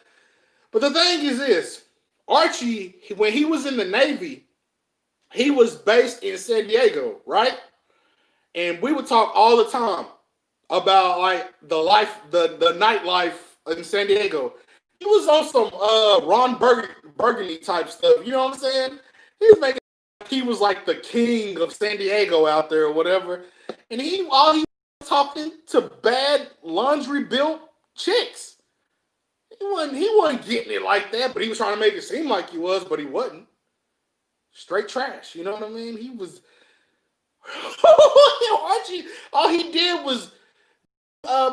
But the thing is this. Archie, when he was in the Navy, he was based in San Diego, right? And we would talk all the time. about like the nightlife in San Diego. He was on some Burgundy type stuff. You know what I'm saying? He was making like he was like the king of San Diego out there or whatever. And he was talking to bad laundry built chicks. He wasn't getting it like that, but he was trying to make it seem like he was, but he wasn't. Straight trash. You know what I mean? He was Archie. All he did was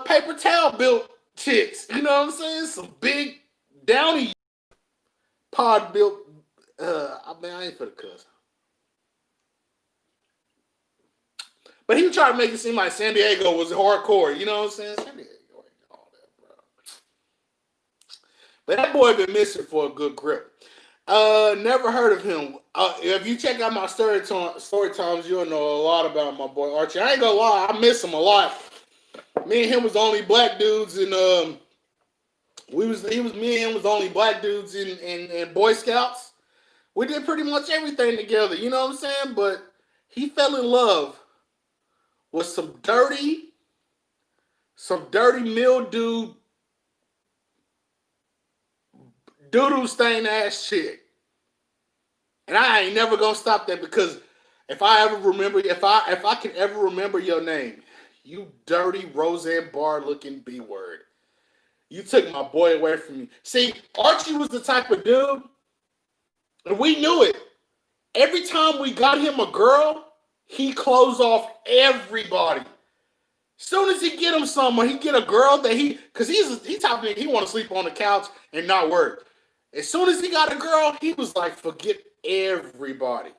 paper towel built chicks. You know what I'm saying? Some big downy pod built. I mean, I ain't for the cuss. But he was trying to make it seem like San Diego was hardcore. You know what I'm saying? San Diego ain't all that, bro. But that boy been missing for a good grip. Never heard of him. If you check out my story times, you'll know a lot about my boy Archie. I ain't gonna lie, I miss him a lot. Me and him was the only black dudes in me and him was the only black dudes in Boy Scouts. We did pretty much everything together, you know what I'm saying? But he fell in love with some dirty mildew doodle stain ass chick. And I ain't never gonna stop that because if I can ever remember your name, you dirty Roseanne Barr looking B word. You took my boy away from me. See, Archie was the type of dude, and we knew it. Every time we got him a girl, he closed off everybody. Soon as he get him someone, he get a girl that cause he type of he want to sleep on the couch and not work. As soon as he got a girl, he was like, forget everybody.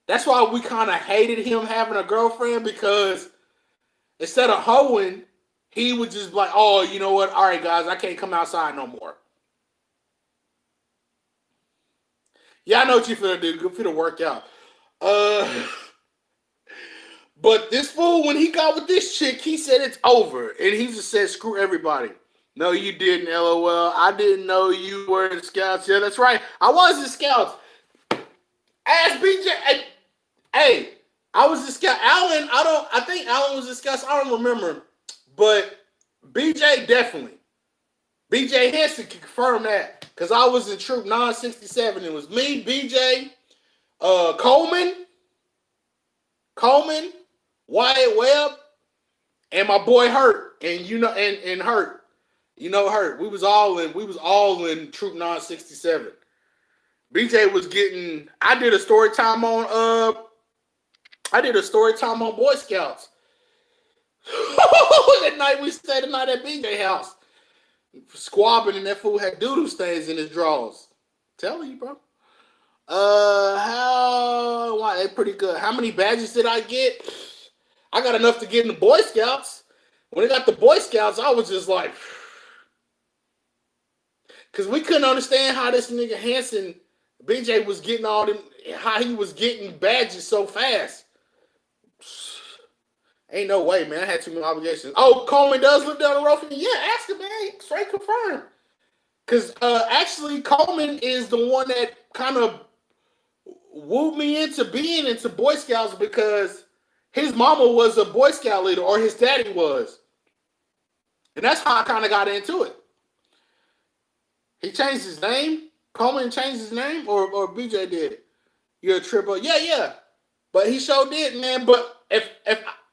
That's why we kind of hated him having a girlfriend because instead of hoeing, he would just be like, oh, you know what? All right, guys, I can't come outside no more. Yeah, I know what you finna do. Good for the workout. But this fool, when he got with this chick, he said it's over. And he just said, screw everybody. No, you didn't, LOL. I didn't know you were in the Scouts. Yeah, that's right. I was in Scouts. Ask BJ. Hey, I was in Scouts. I think Alan was in Scouts. I don't remember. But BJ definitely. BJ Henson can confirm that. Because I was in Troop 967. It was me, BJ, Coleman, Wyatt Webb, and my boy Hurt. And you know, and Hurt. You know Hurt. We was all in Troop 967. BJ was getting. I did a story time on Boy Scouts. That night we stayed the night at BJ house. Squabbing and that fool had doodle stains in his drawers. Telling you, bro. They pretty good. How many badges did I get? I got enough to get in the Boy Scouts. When I got the Boy Scouts, I was just like, because we couldn't understand how this nigga Hanson, BJ, was getting all them, how he was getting badges so fast. Ain't no way, man. I had too many obligations. Oh, Coleman does live down the road from me? Yeah, ask him, man. Straight confirmed. Because actually, Coleman is the one that kind of wooed me into being into Boy Scouts because his mama was a Boy Scout leader, or his daddy was. And that's how I kind of got into it. He changed his name. Coleman changed his name, or BJ did. You're a triple. Yeah. But he sure did, man. But if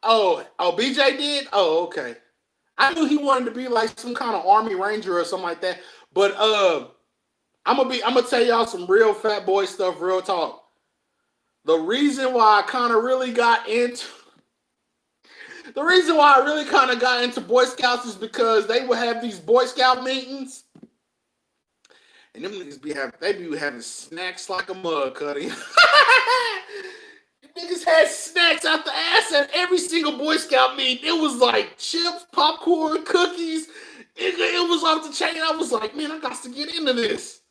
BJ did? Oh, okay. I knew he wanted to be like some kind of Army Ranger or something like that. But I'm gonna tell y'all some real fat boy stuff, real talk. The reason why I kind of really got into Boy Scouts is because they would have these Boy Scout meetings. And them niggas be having snacks like a mug, cutty. Niggas had snacks out the ass at every single Boy Scout meeting. It was like chips, popcorn, cookies. It was off the chain. I was like, man, I got to get into this.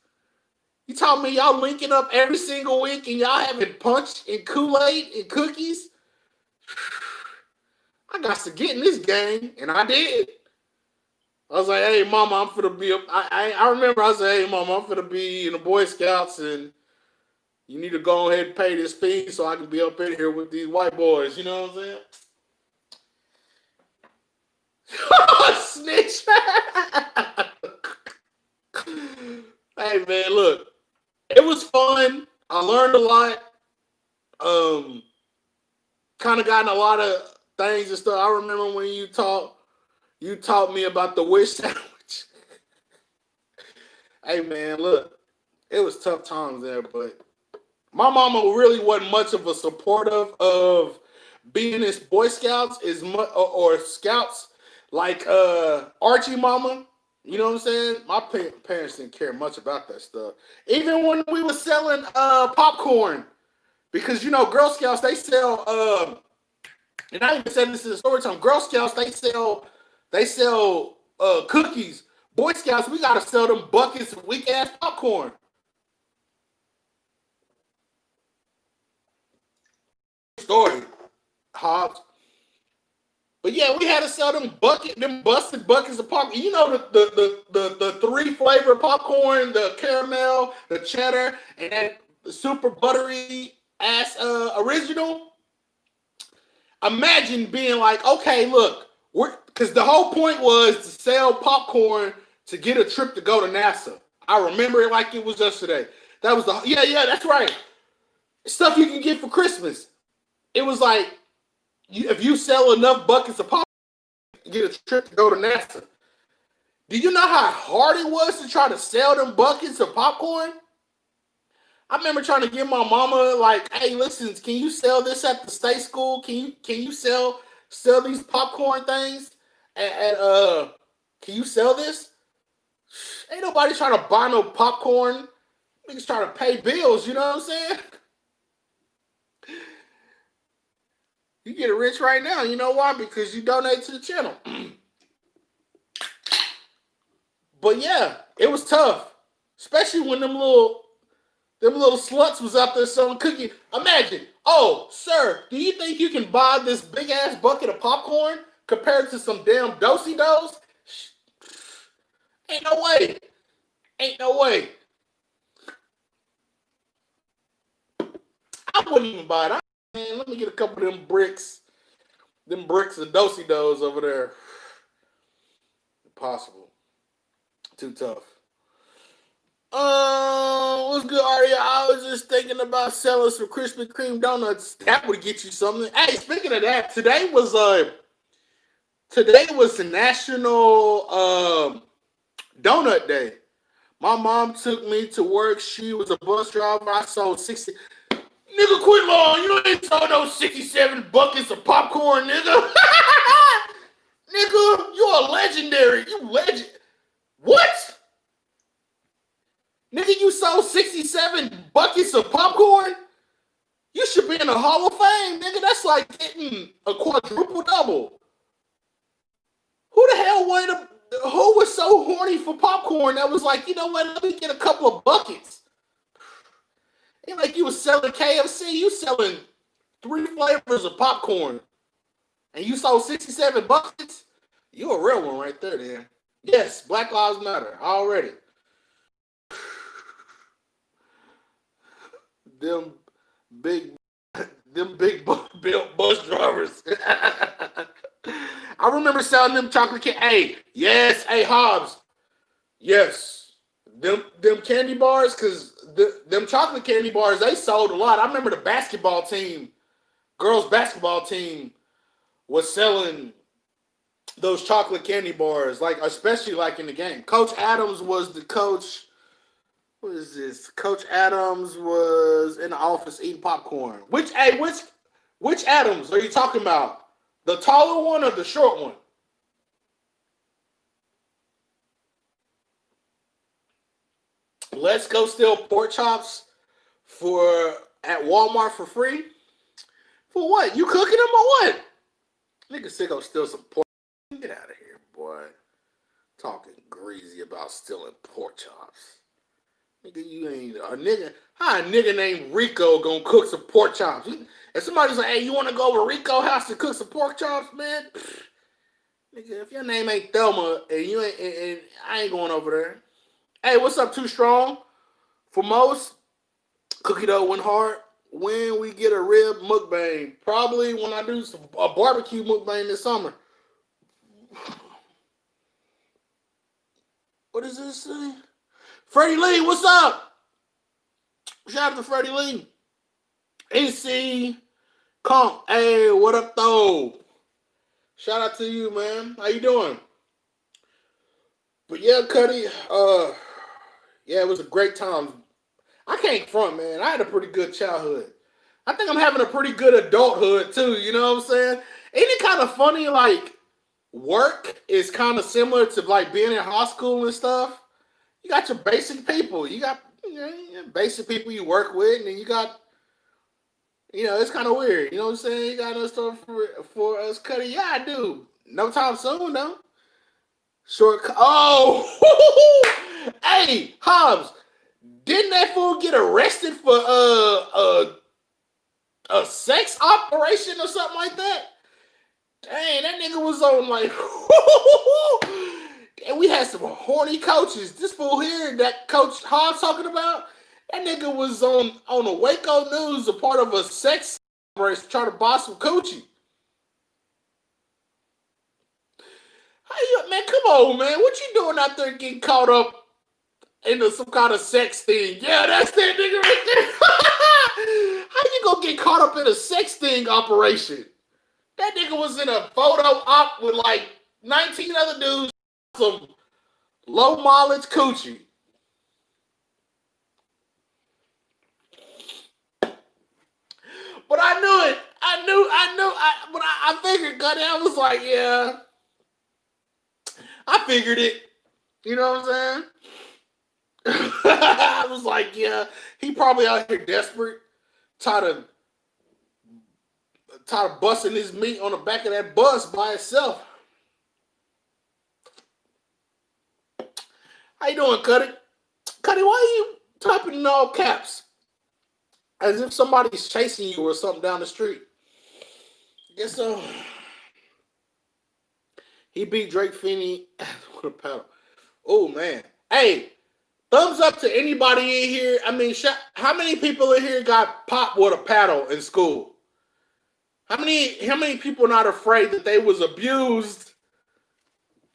You told me y'all linking up every single week and y'all having punch and Kool-Aid and cookies. I got to get in this game, and I did. I was like, hey, mama, I'm finna be up. I remember I said, hey, mama, I'm finna be in the Boy Scouts, and you need to go ahead and pay this fee so I can be up in here with these white boys. You know what I'm saying? Snitch. Hey man, look, it was fun. I learned a lot. Um, kind of gotten a lot of things and stuff. I remember when you taught me about the wish sandwich. Hey man, look, it was tough times there, but my mama really wasn't much of a supportive of being in Boy Scouts is much or Scouts like Archie mama. You know what I'm saying? My parents didn't care much about that stuff. Even when we were selling popcorn, because you know Girl Scouts they sell and I even said this in the story time. Girl Scouts they sell cookies. Boy Scouts we gotta sell them buckets of weak ass popcorn. Story, Hobbs. But yeah, we had to sell them busted buckets of popcorn. You know the three flavor popcorn, the caramel, the cheddar, and that super buttery ass original. Imagine being like, okay, look, we're because the whole point was to sell popcorn to get a trip to go to NASA. I remember it like it was yesterday. That was the yeah, that's right. Stuff you can get for Christmas. It was like if you sell enough buckets of popcorn, you get a trip to go to NASA. Do you know how hard it was to try to sell them buckets of popcorn? I remember trying to get my mama like, hey, listen, can you sell this at the state school? Can you sell these popcorn things? And can you sell this? Ain't nobody trying to buy no popcorn. Niggas trying to pay bills, you know what I'm saying? You get rich right now. You know why? Because you donate to the channel. But yeah, it was tough. Especially when them little sluts was out there selling cookies. Imagine, oh, sir, do you think you can buy this big ass bucket of popcorn compared to some damn dosey dos? Ain't no way. Ain't no way. I wouldn't even buy it. Man, let me get a couple of them bricks. Them bricks of dosey dos over there. Impossible. Too tough. What's good, Aria? I was just thinking about selling some Krispy Kreme donuts. That would get you something. Hey, speaking of that, today was the National Donut Day. My mom took me to work. She was a bus driver. I sold 60. Nigga, quit long. You ain't sold those 67 buckets of popcorn, nigga. Nigga, you're a legendary. You legend. What? Nigga, you sold 67 buckets of popcorn? You should be in the Hall of Fame, nigga. That's like getting a quadruple double. Who was so horny for popcorn that was like, you know what, let me get a couple of buckets. Ain't like you was selling KFC, you selling 3 flavors of popcorn. And you sold 67 buckets? You a real one right there, then. Yes, Black Lives Matter, already. them big built bus drivers. I remember selling them chocolate candy. Hey, yes, hey Hobbs. Yes. Them candy bars, because them chocolate candy bars, they sold a lot. I remember the girls basketball team was selling those chocolate candy bars, like especially like in the game. Coach Adams was the coach. What is this? Coach Adams was in the office eating popcorn. Which Adams are you talking about? The taller one or the short one? Let's go steal pork chops at Walmart for free? For what? You cooking them or what? Nigga said go steal some pork. Get out of here, boy. Talking greasy about stealing pork chops. Nigga, you ain't a nigga. How a nigga named Rico gonna cook some pork chops? If somebody's like, hey, you wanna go over Rico house to cook some pork chops, man? Nigga, if your name ain't Thelma and you ain't, and I ain't going over there. Hey, what's up, Too Strong? For most, Cookie Dough went hard. When we get a rib mukbang, probably when I do a barbecue mukbang this summer. What is this thing? Freddie Lee, what's up? Shout out to Freddie Lee. AC Comp. Hey, what up though? Shout out to you, man. How you doing? But yeah, Cuddy, yeah, it was a great time. I can't front, man. I had a pretty good childhood. I think I'm having a pretty good adulthood too. You know what I'm saying? Ain't it kind of funny? Like work is kind of similar to like being in high school and stuff. You got your basic people. You got your basic people you work with, and then you got it's kind of weird. You know what I'm saying? You got no stuff for us, Cuddy. Yeah, I do. No time soon, though. Short. Oh, hey, Hobbs. Didn't that fool get arrested for a sex operation or something like that? Dang, that nigga was on like, and we had some horny coaches. This fool here, that Coach Hobbs talking about, that nigga was on the Waco News, a part of a sex operation, trying to buy some coochie. How you, man? Come on, man. What you doing out there getting caught up into some kind of sex thing? Yeah, that's that nigga right there. How you gonna get caught up in a sex thing operation? That nigga was in a photo op with like 19 other dudes, some low mileage coochie. But I knew it. But I figured, Gunny, I was like, yeah. I figured it. You know what I'm saying? I was like, yeah, he probably out here desperate, tired of busting his meat on the back of that bus by itself. How you doing, Cuddy? Cuddy, why are you typing in all caps? As if somebody's chasing you or something down the street. Guess so. He beat Drake Feeney with a paddle. Oh, man. Hey, thumbs up to anybody in here. I mean, how many people in here got popped with a paddle in school? How many people are not afraid that they was abused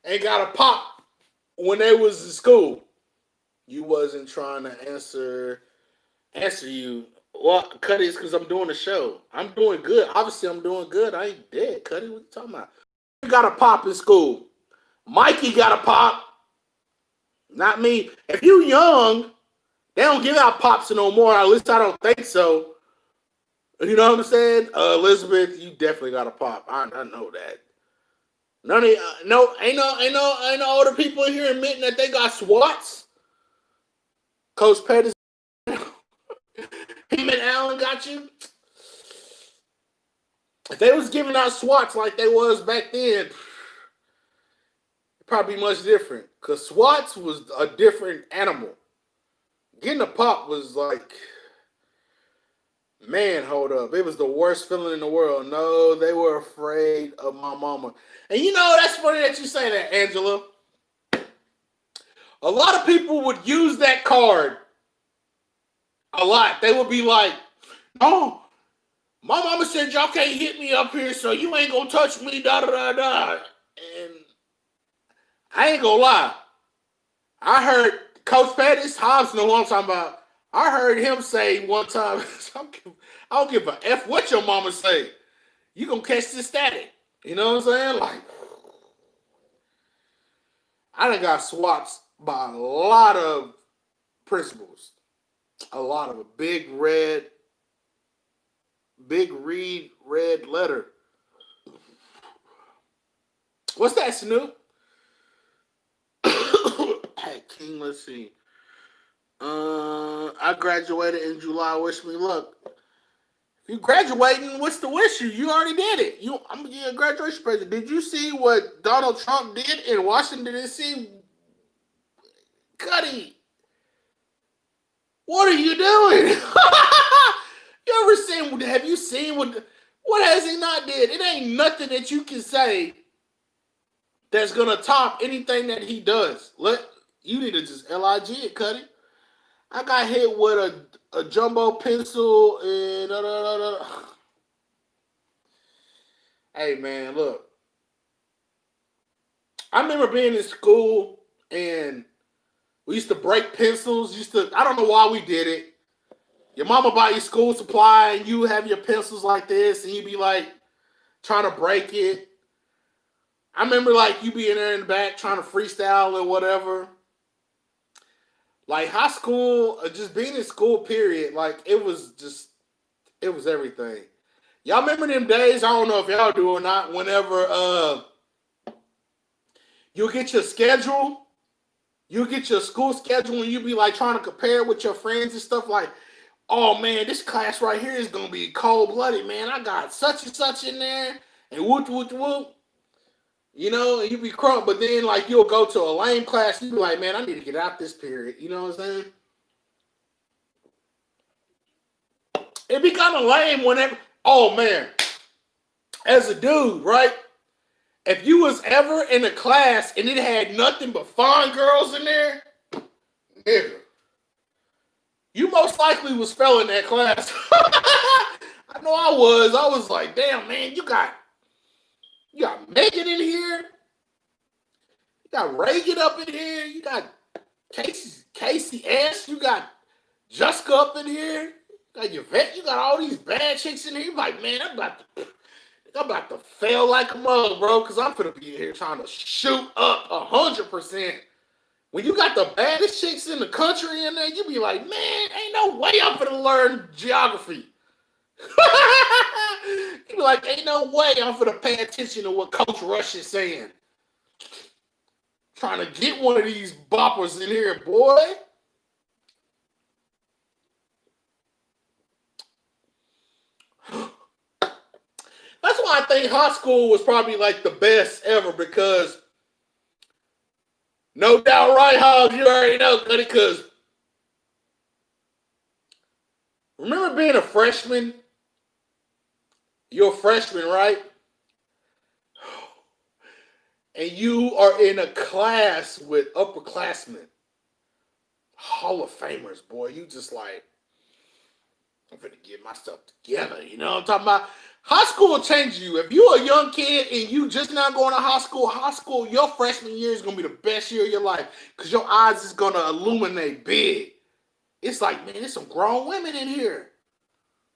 and got a pop when they was in school? You wasn't trying to answer you. Well, Cuddy, it's because I'm doing the show. I'm doing good. Obviously, I'm doing good. I ain't dead, Cuddy. What you talking about? You got a pop in school. Mikey got a pop. Not me. If you young, they don't give out pops no more. At least I don't think so. You know what I'm saying? Elizabeth, you definitely got a pop. I know that. None of ain't no older people in here admitting that they got swats. Coach Pettis, him and Allen got you. If they was giving out swats like they was back then, it'd probably be much different. Because swats was a different animal. Getting a pop was like, man, hold up. It was the worst feeling in the world. No, they were afraid of my mama. And you know, that's funny that you say that, Angela. A lot of people would use that card a lot. They would be like, oh, my mama said y'all can't hit me up here, so you ain't gonna touch me, da-da-da-da. And I ain't gonna lie. I heard Coach Pettis, Hobbs know what I'm talking about. I heard him say one time, I don't give a F what your mama say. You gonna catch this static. You know what I'm saying? Like, I done got swats by a lot of principals. A lot of a big red letter. What's that, Snoop? Hey, King, let's see. I graduated in July. Wish me luck. If you graduating, what's the wish you? You already did it. I'm gonna get a graduation present. Did you see what Donald Trump did in Washington D.C.? Cuddy, what are you doing? Have you seen what has he not did? It ain't nothing that you can say that's gonna top anything that he does. You need to just LIG it, Cuddy. I got hit with a jumbo pencil and Hey man, look. I remember being in school and we used to break pencils. I don't know why we did it. Your mama buy you school supply and you have your pencils like this and you be like trying to break it. I remember like you being there in the back trying to freestyle or whatever. Like high school, just being in school, period, like it was everything. Y'all remember them days? I don't know if y'all do or not. Whenever you get your schedule, you get your school schedule, and you be like trying to compare it with your friends and stuff. Like, oh man, this class right here is gonna be cold blooded, man. I got such and such in there, and whoop whoop whoop. You know, and you be crunk, but then like you'll go to a lame class, you be like, man, I need to get out this period. You know what I'm saying? It'd be kind of lame whenever. Oh man, as a dude, right? If you was ever in a class and it had nothing but fine girls in there, nigga, you most likely was failing that class. I know I was. I was like, damn, man, you got Megan in here. You got Reagan up in here. You got Casey S. You got Jessica up in here. You got Yvette. You got all these bad chicks in here. You're like, man, I'm about to fail like a mug, bro, because I'm finna be here trying to shoot up 100%. When you got the baddest chicks in the country in there, you be like, man, ain't no way I'm finna learn geography. You be like, ain't no way I'm finna pay attention to what Coach Rush is saying. Trying to get one of these boppers in here, boy. That's why I think high school was probably like the best ever because no doubt, right, Hobbs? You already know, Cuddy, because remember being a freshman? You're a freshman, right? And you are in a class with upperclassmen, Hall of Famers, boy. You just like, I'm finna get my stuff together. You know what I'm talking about? High school will change you. If you're a young kid and you just now going to high school, your freshman year is going to be the best year of your life because your eyes is going to illuminate big. It's like, man, there's some grown women in here.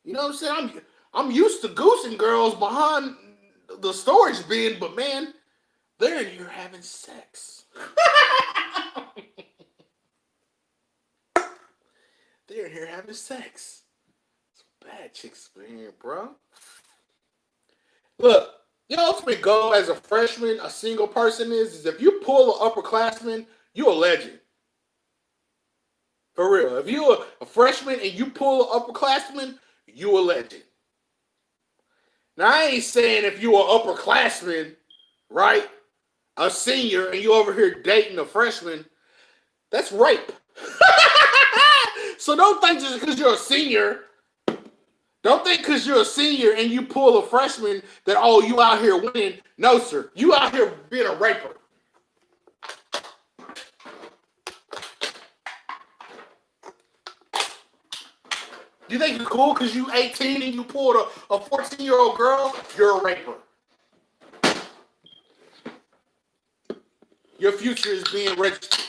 You know what I'm saying? I'm used to goosing girls behind the storage bin, but man, they're in here having sex. They're in here having sex. Some bad chicks in here, bro. Look, your ultimate goal as a freshman, a single person is if you pull an upperclassman, you're a legend. For real. If you're a freshman and you pull an upperclassman, you're a legend. Now, I ain't saying if you're an upperclassman, right, a senior, and you over here dating a freshman, that's rape. So don't think just because you're a senior, and you pull a freshman that, oh, you out here winning. No, sir. You out here being a raper. You think you're cool because you 18 and you pulled a 14-year-old girl? You're a raper. Your future is being registered.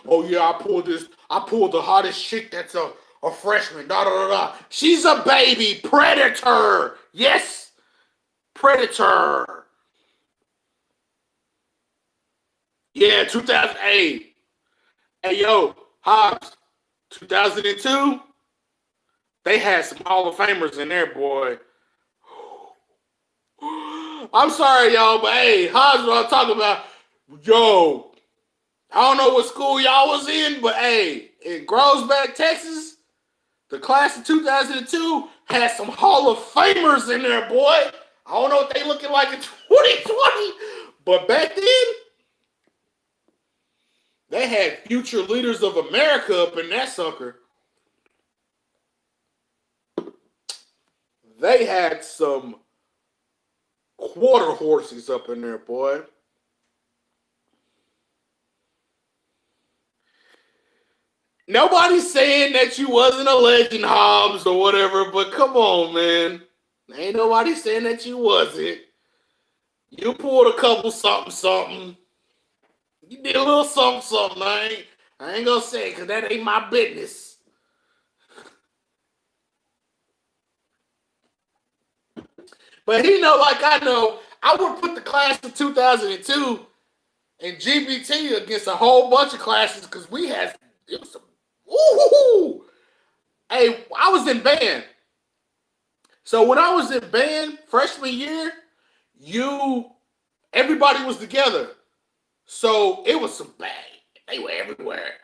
Oh yeah, I pulled the hottest chick that's a freshman. Da da da da. She's a baby predator. Yes, predator. Yeah, 2008. Hey yo, Hobbs, 2002. They had some Hall of Famers in there, boy. I'm sorry, y'all, but hey, Hobbs, what I'm talking about. Yo, I don't know what school y'all was in, but hey, in Groesbeck, Texas, the class of 2002 had some Hall of Famers in there, boy. I don't know what they looking like in 2020, but back then, they had future leaders of America up in that sucker. They had some quarter horses up in there, boy. Nobody's saying that you wasn't a legend, Hobbs, or whatever, but come on, man. Ain't nobody saying that you wasn't. You pulled a couple something, something. You did a little something, something. I ain't gonna say it because that ain't my business. But he know, like I know, I would put the class of 2002 and GBT against a whole bunch of classes because we had, it was some, ooh. Hey, I was in band. So when I was in band freshman year, everybody was together. So it was some bang. They were everywhere.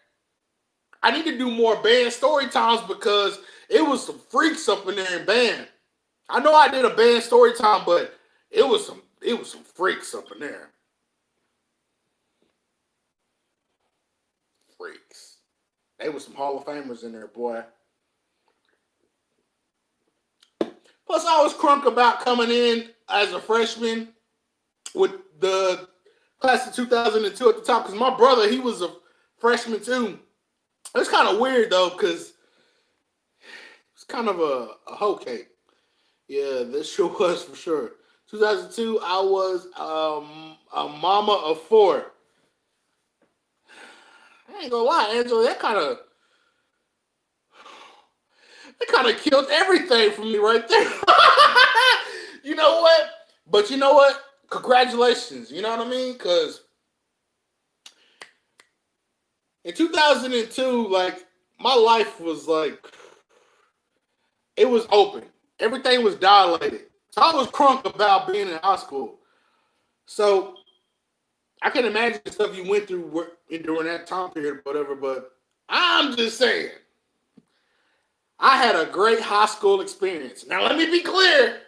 I need to do more band story times because it was some freaks up in there in band. I know I did a band story time, but it was some freaks up in there. Freaks. They was some Hall of Famers in there, boy. Plus, I was crunk about coming in as a freshman with the class of 2002 at the top because my brother, he was a freshman too. It's kind of weird though because it's kind of a hoe cake. Yeah, this sure was for sure. 2002, I was a mama of four. I ain't gonna lie, Angela, that kind of killed everything for me right there. You know what? But you know what? Congratulations. You know what I mean? Because in 2002, like, my life was like, it was open. Everything was dilated. So I was crunk about being in high school. So I can imagine the stuff you went through during that time period, whatever, but I'm just saying, I had a great high school experience. Now, let me be clear.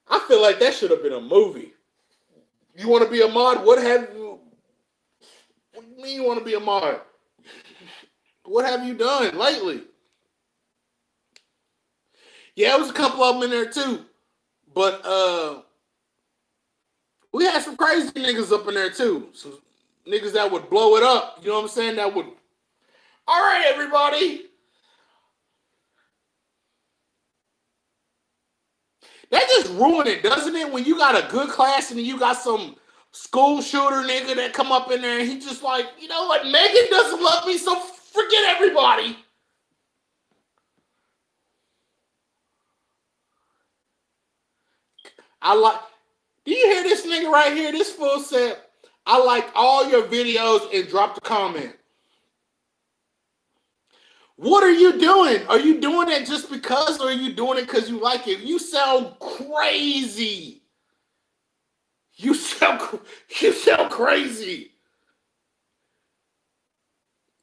I feel like that should have been a movie. You want to be a mod? What do you mean you want to be a mod? What have you done lately? Yeah, there was a couple of them in there too. But we had some crazy niggas up in there too. Some niggas that would blow it up. You know what I'm saying? That would, all right, everybody. That just ruined it, doesn't it? When you got a good class and then you got some school shooter nigga that come up in there and he just like, you know what, Megan doesn't love me, so forget everybody. Do you hear this nigga right here? This fool said, I like all your videos and dropped a comment. What are you doing? Are you doing it just because, or are you doing it because you like it? You sound crazy. You sound crazy.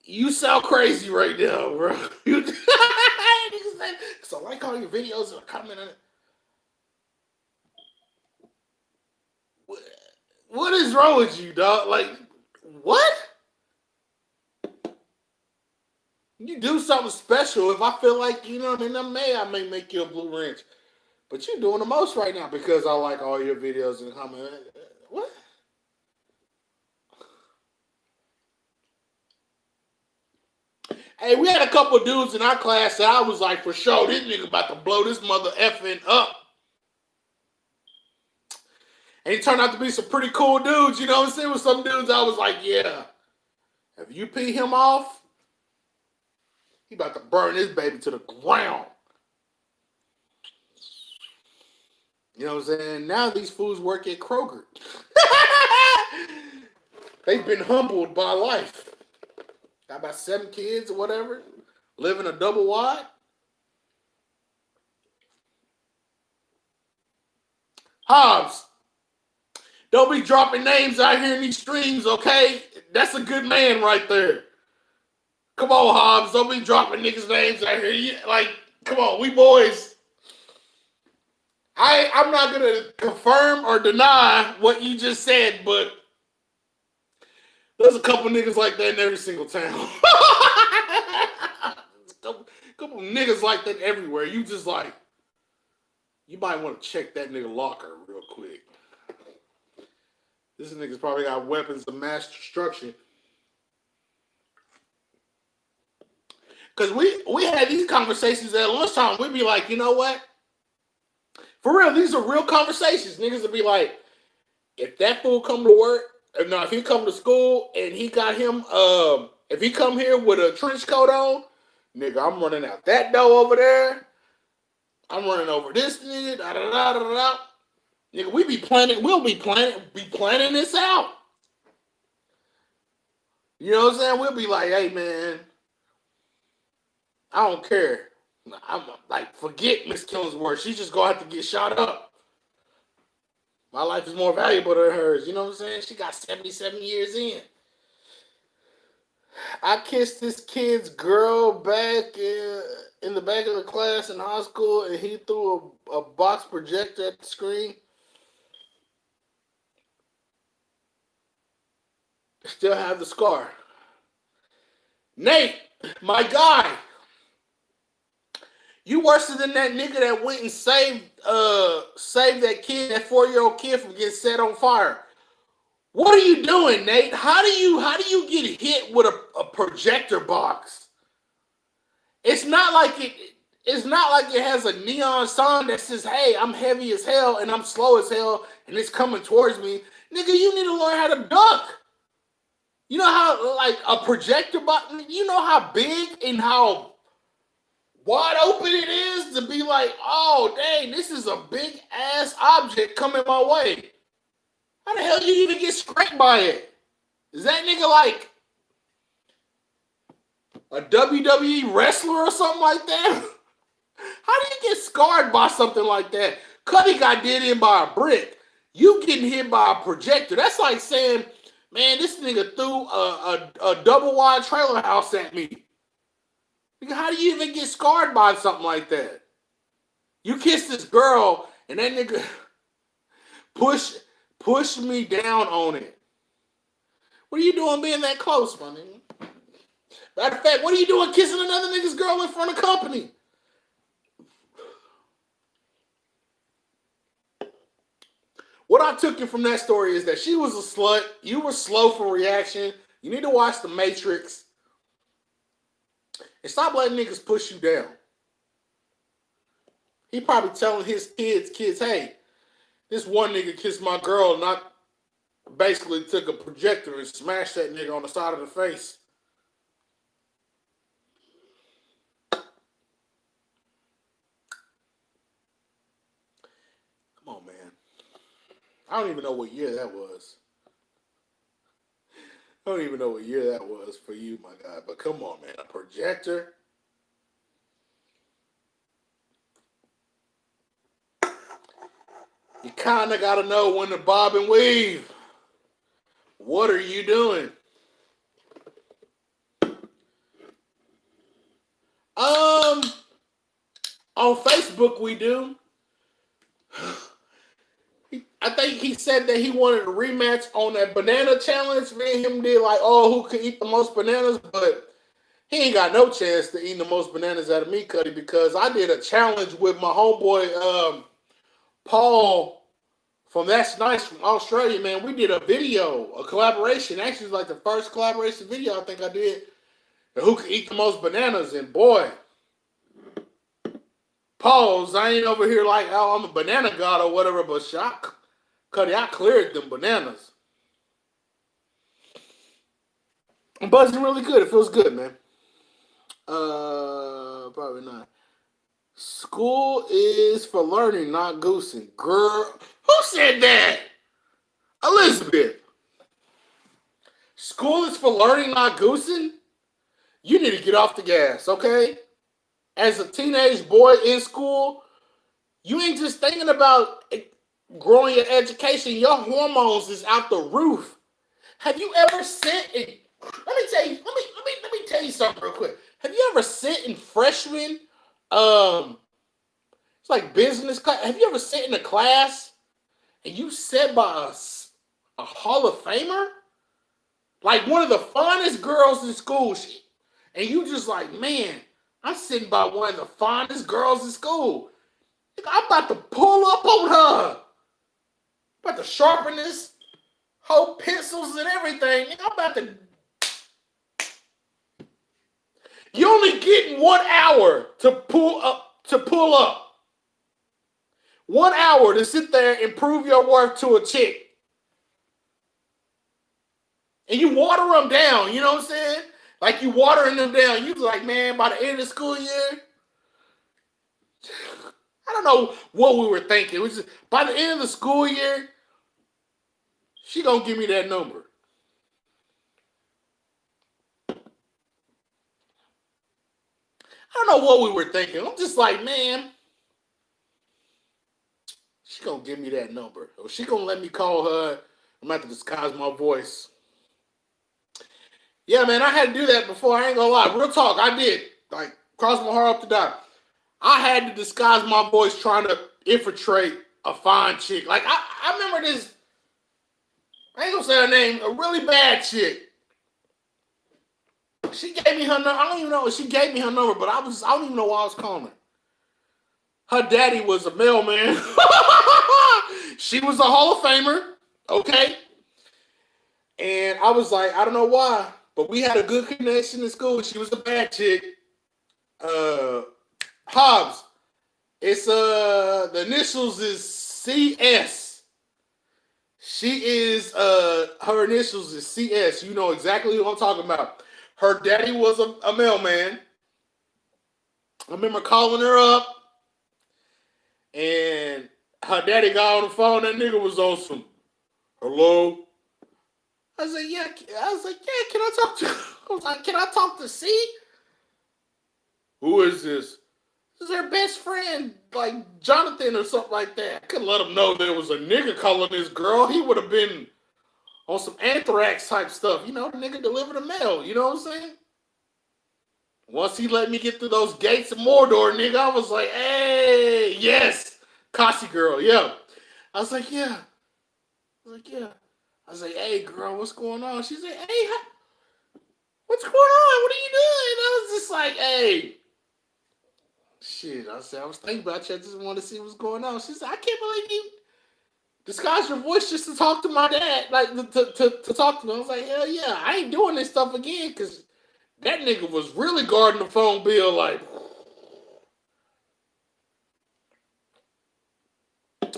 You sound crazy right now, bro. Because I like all your videos and I comment on it. What is wrong with you, dog? Like, what? You do something special. If I feel like, you know what I mean, I may make you a blue wrench. But you're doing the most right now because I like all your videos and comment. What? Hey, we had a couple dudes in our class that I was like, for sure, this nigga about to blow this mother effing up. And he turned out to be some pretty cool dudes, you know what I'm saying? With some dudes, I was like, yeah. If you pee him off, he about to burn this baby to the ground. You know what I'm saying? Now these fools work at Kroger. They've been humbled by life. Got about 7 kids or whatever. Living a double wide. Hobbs, don't be dropping names out here in these streams, okay? That's a good man right there. Come on, Hobbs. Don't be dropping niggas' names out here. Like, come on, we boys. I'm not going to confirm or deny what you just said, but there's a couple niggas like that in every single town. couple niggas like that everywhere. You just like, you might want to check that nigga locker real quick. This nigga's probably got weapons of mass destruction. Because we had these conversations at lunchtime. We'd be like, you know what? For real, these are real conversations. Niggas will be like, if that fool come to work, or no, if he come to school and he got him, if he come here with a trench coat on, nigga, I'm running out that door over there. I'm running over this nigga. Da da da da da. Nigga, we'll be planning this out. You know what I'm saying? We'll be like, hey man, I don't care. I'm like, forget Miss Killingsworth. She's just gonna have to get shot up. My life is more valuable than hers. You know what I'm saying? She got 77 years in. I kissed this kid's girl back in the back of the class in high school, and he threw a box projector at the screen. Still have the scar. Nate, my guy, you worse than that nigga that went and saved that kid, that 4-year-old kid from getting set on fire. What are you doing, Nate? How do you get hit with a projector box? It's not like it has a neon sign that says, hey, I'm heavy as hell and I'm slow as hell and it's coming towards me. Nigga, you need to learn how to duck. You know how, like, a projector box, you know how big and how wide open it is to be like, oh, dang, this is a big ass object coming my way. How the hell do you even get scraped by it? Is that nigga like a WWE wrestler or something like that? How do you get scarred by something like that? Cuddy got did in by a brick. You getting hit by a projector. That's like saying, man, this nigga threw a double wide trailer house at me. How do you even get scarred by something like that? You kiss this girl and that nigga push me down on it. What are you doing being that close, my nigga? Matter of fact, what are you doing kissing another nigga's girl in front of company? What I took from that story is that she was a slut. You were slow for reaction. You need to watch The Matrix. And stop letting niggas push you down. He probably telling his kids, hey, this one nigga kissed my girl and I basically took a projector and smashed that nigga on the side of the face. Come on, man. I don't even know what year that was. I don't even know what year that was for you, my guy. But come on, man. A projector? You kind of got to know when to bob and weave. What are you doing? On Facebook we do. I think he said that he wanted a rematch on that banana challenge. Me and him did like, oh, who could eat the most bananas? But he ain't got no chance to eat the most bananas out of me, Cuddy, because I did a challenge with my homeboy Paul from That's Nice from Australia, man. We did a video, a collaboration. Actually, it was like the first collaboration video I think I did. Who could eat the most bananas? And boy, pause. I ain't over here like, oh, I'm a banana god or whatever, but Cuddy, I cleared them bananas. I'm buzzing really good. It feels good, man. Probably not. School is for learning, not goosing. Girl, who said that? Elizabeth. School is for learning, not goosing? You need to get off the gas, okay? As a teenage boy in school, you ain't just thinking about growing your education. Your hormones is out the roof. Have you ever sat in? Let me tell you something real quick. Have you ever sat in freshman? It's like business class. Have you ever sat in a class and you sat by a Hall of Famer? Like one of the finest girls in school. And you just like, man, I'm sitting by one of the finest girls in school. I'm about to pull up on her. I'm about to sharpen this whole pencils and everything. I'm about to. You only getting 1 hour to pull up. 1 hour to sit there and prove your worth to a chick. And you water them down, you know what I'm saying? Like you watering them down. You like, man, by the end of the school year, I don't know what we were thinking. It was just, by the end of the school year, she gonna give me that number. I don't know what we were thinking. I'm just like, man, she gonna give me that number. Or she gonna let me call her. I'm gonna have to disguise my voice. Yeah, man, I had to do that before. I ain't gonna lie. Real talk, I did. Like, cross my heart up to die. I had to disguise my voice trying to infiltrate a fine chick. Like, I remember this, I ain't gonna say her name, a really bad chick. She gave me her number. I don't even know if she gave me her number, but I don't even know why I was calling her. Her daddy was a mailman. She was a Hall of Famer, okay? And I was like, I don't know why, but we had a good connection in school. She was a bad chick. Hobbs. It's the initials is CS. She is her initials is CS. You know exactly who I'm talking about. Her daddy was a mailman. I remember calling her up, and her daddy got on the phone. That nigga was on some, hello? I was like, yeah. I was like, yeah, can I talk to, I was like, can I talk to C? Who is this? This is her best friend, like Jonathan or something like that. I couldn't let him know there was a nigga calling this girl. He would have been on some anthrax type stuff. You know, the nigga delivered the mail. You know what I'm saying? Once he let me get through those gates of Mordor, nigga, I was like, hey, yes. Kasi girl, yeah. I was like, yeah. I was like, hey, girl, what's going on? She said, hey, what's going on? What are you doing? I was just like, hey. Shit, I said, I was thinking about you. I just wanted to see what's going on. She said, I can't believe you disguised your voice just to talk to my dad, like to talk to me. I was like, hell yeah, I ain't doing this stuff again, because that nigga was really guarding the phone bill like. I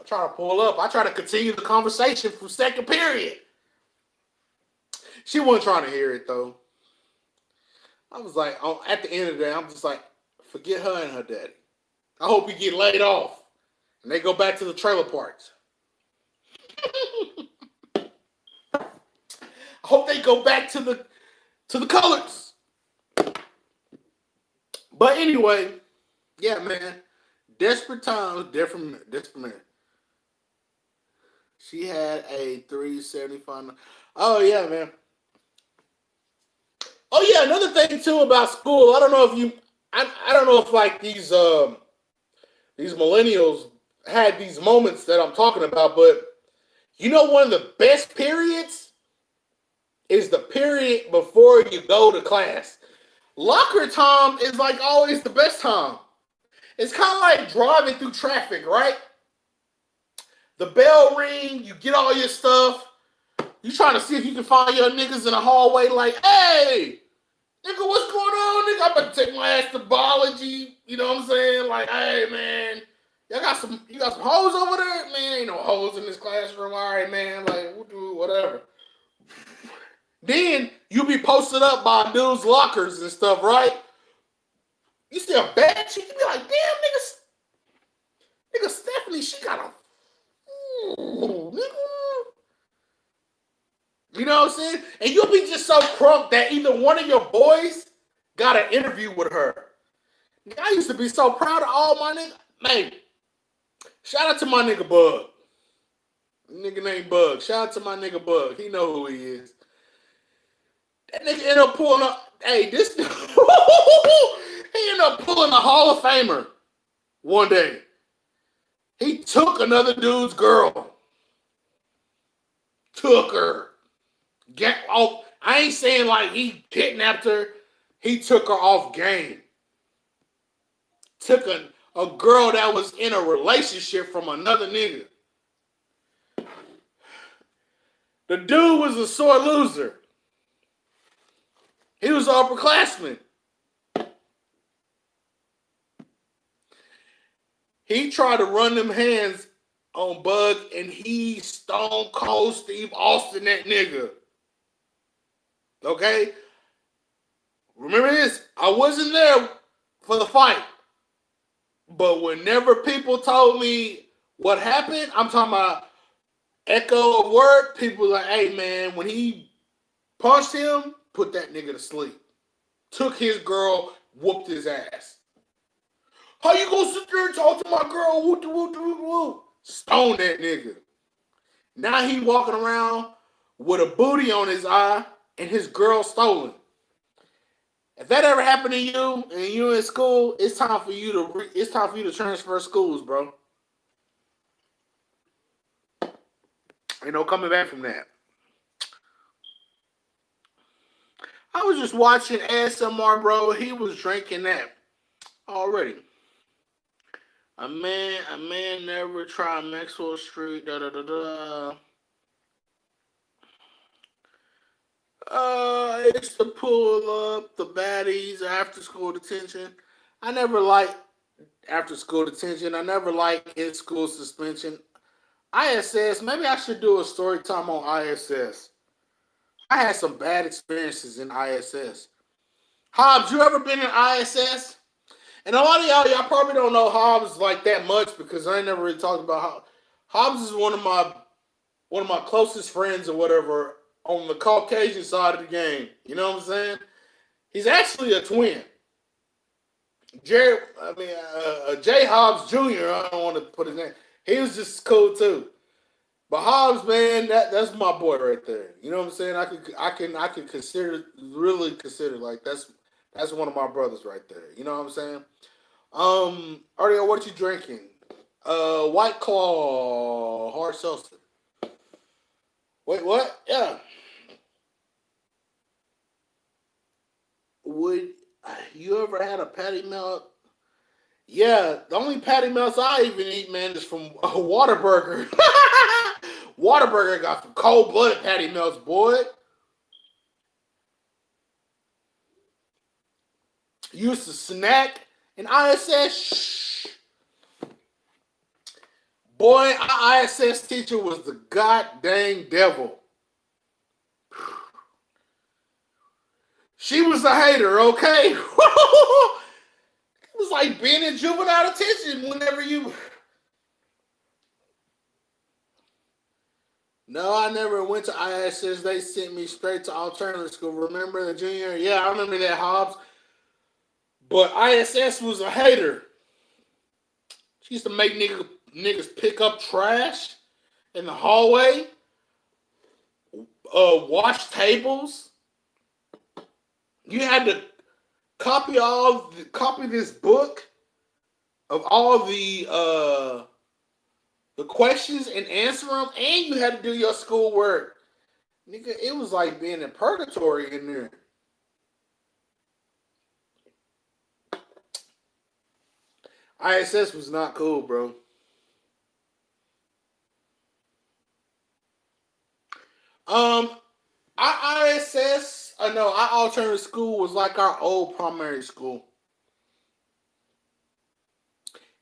try to pull up. I try to continue the conversation from second period. She wasn't trying to hear it, though. I was like, at the end of the day, I'm just like, forget her and her daddy. I hope you get laid off and they go back to the trailer parks. I hope they go back to the colors. But anyway, yeah, man. Desperate times, desperate man. She had a 375. Oh yeah, man. Oh yeah, another thing too about school. I don't know if I don't know if like these millennials had these moments that I'm talking about, but you know, one of the best periods is the period before you go to class. Locker time is like always the best time. It's kind of like driving through traffic, right? The bell ring, you get all your stuff. You trying to see if you can find your niggas in the hallway like, hey, nigga, what's going on, nigga? I'm about to take my ass to biology. You know what I'm saying? Like, hey, man, you got some hoes over there? Man, ain't no hoes in this classroom. All right, man, like, we'll do whatever. Then you be posted up by dudes' lockers and stuff, right? You see a bad chick, you be like, damn, nigga Stephanie, she got a, nigga. You know what I'm saying? And you'll be just so crunk that either one of your boys got an interview with her. I used to be so proud of all my niggas. Man, shout out to my nigga Bug. Nigga named Bug. Shout out to my nigga Bug. He know who he is. That nigga ended up pulling up. Hey, this he ended up pulling a Hall of Famer one day. He took another dude's girl. Took her. Get off. I ain't saying like he kidnapped her. He took her off game. Took a girl that was in a relationship from another nigga. The dude was a sore loser. He was an upperclassman. He tried to run them hands on Bug, and he stone cold Steve Austin that nigga. Okay? Remember this, I wasn't there for the fight. But whenever people told me what happened, I'm talking about echo of word, people like, hey man, when he punched him, put that nigga to sleep. Took his girl, whooped his ass. How you gonna sit there and talk to my girl? Whoop, whoop, whoop, whoop. Stone that nigga. Now he walking around with a booty on his eye and his girl stolen. If that ever happened to you and you in school, it's time for you to transfer schools, bro. Ain't no coming back from that. I was just watching ASMR, bro. He was drinking that already. A man never tried Maxwell Street. Da da da da. It's to pull up the baddies after school detention. I never liked after school detention. I never liked in school suspension. ISS, maybe I should do a story time on ISS. I had some bad experiences in ISS. Hobbs, you ever been in ISS? And a lot of y'all probably don't know Hobbs like that much because I ain't never really talked about Hobbs. Hobbs is one of my closest friends or whatever on the Caucasian side of the game. You know what I'm saying? He's actually a twin. Jay Hobbs Jr., I don't want to put his name. He was just cool too. But Hobbs, man, that's my boy right there. You know what I'm saying? I can consider like that's one of my brothers right there. You know what I'm saying? Artie, what you drinking? White Claw, hard seltzer. Wait, what? Yeah. Would you ever had a patty melt? Yeah, the only patty melts I even eat, man, is from Whataburger. Whataburger got some cold-blooded patty melts, boy. Used to snack, and ISS, boy, our ISS teacher was the goddamn devil. She was a hater, okay? It was like being in juvenile detention whenever you... No, I never went to ISS. They sent me straight to alternative school. Remember the junior? Yeah, I remember that, Hobbs. But ISS was a hater. She used to make niggas pick up trash in the hallway, wash tables. You had to copy this book of all the questions and answer them, and you had to do your schoolwork. Nigga, it was like being in purgatory in there. ISS was not cool, bro. Our alternative school was like our old primary school.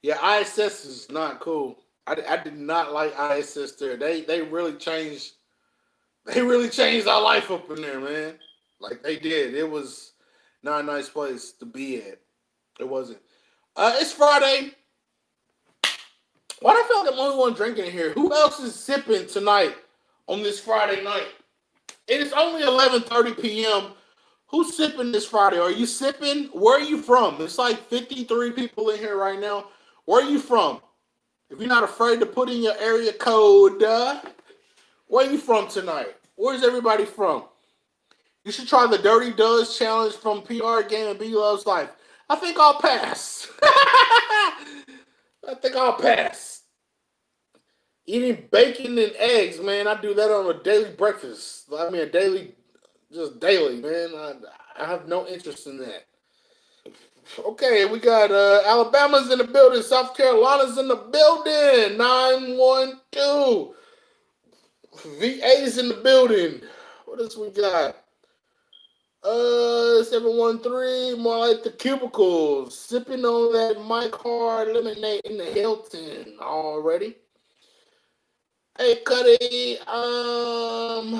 Yeah, ISS is not cool. I did not like ISS there. They really changed. They really changed our life up in there, man. Like they did. It was not a nice place to be at. It wasn't. It's Friday. Why do I feel like I'm the only one drinking in here? Who else is sipping tonight on this Friday night? It is only 11:30 p.m. Who's sipping this Friday? Are you sipping? Where are you from? It's like 53 people in here right now. Where are you from? If you're not afraid to put in your area code, where are you from tonight? Where's everybody from? You should try the Dirty Does challenge from PR Game and B Loves Life. I think I'll pass. I think I'll pass. Eating bacon and eggs, man. I do that on a daily breakfast. I mean, just daily, man. I have no interest in that. Okay, we got Alabama's in the building. South Carolina's in the building. 912. VA's in the building. What else we got? 713, more like the cubicles. Sipping on that Mike Hard lemonade in the Hilton already. Hey, Cuddy. I'm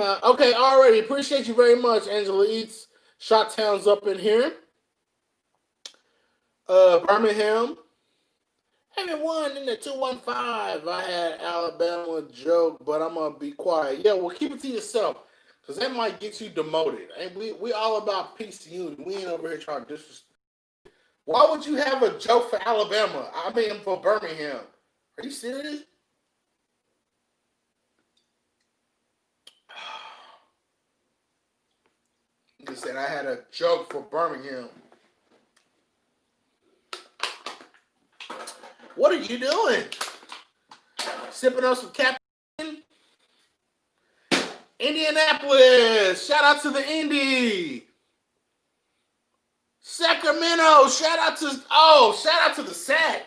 out. Okay, already. Appreciate you very much, Angela Eats. Shot Town's up in here. Birmingham. Everyone in the 215. I had Alabama joke, but I'm gonna be quiet. Yeah, well, keep it to yourself, cause that might get you demoted. And we all about peace and unity. We ain't over here trying to disrespect. Why would you have a joke for Alabama? I mean, for Birmingham. Are you serious? You said I had a joke for Birmingham. What are you doing? Sipping on some Captain Indianapolis. Shout out to the Indy. Sacramento. Shout out to the Sac.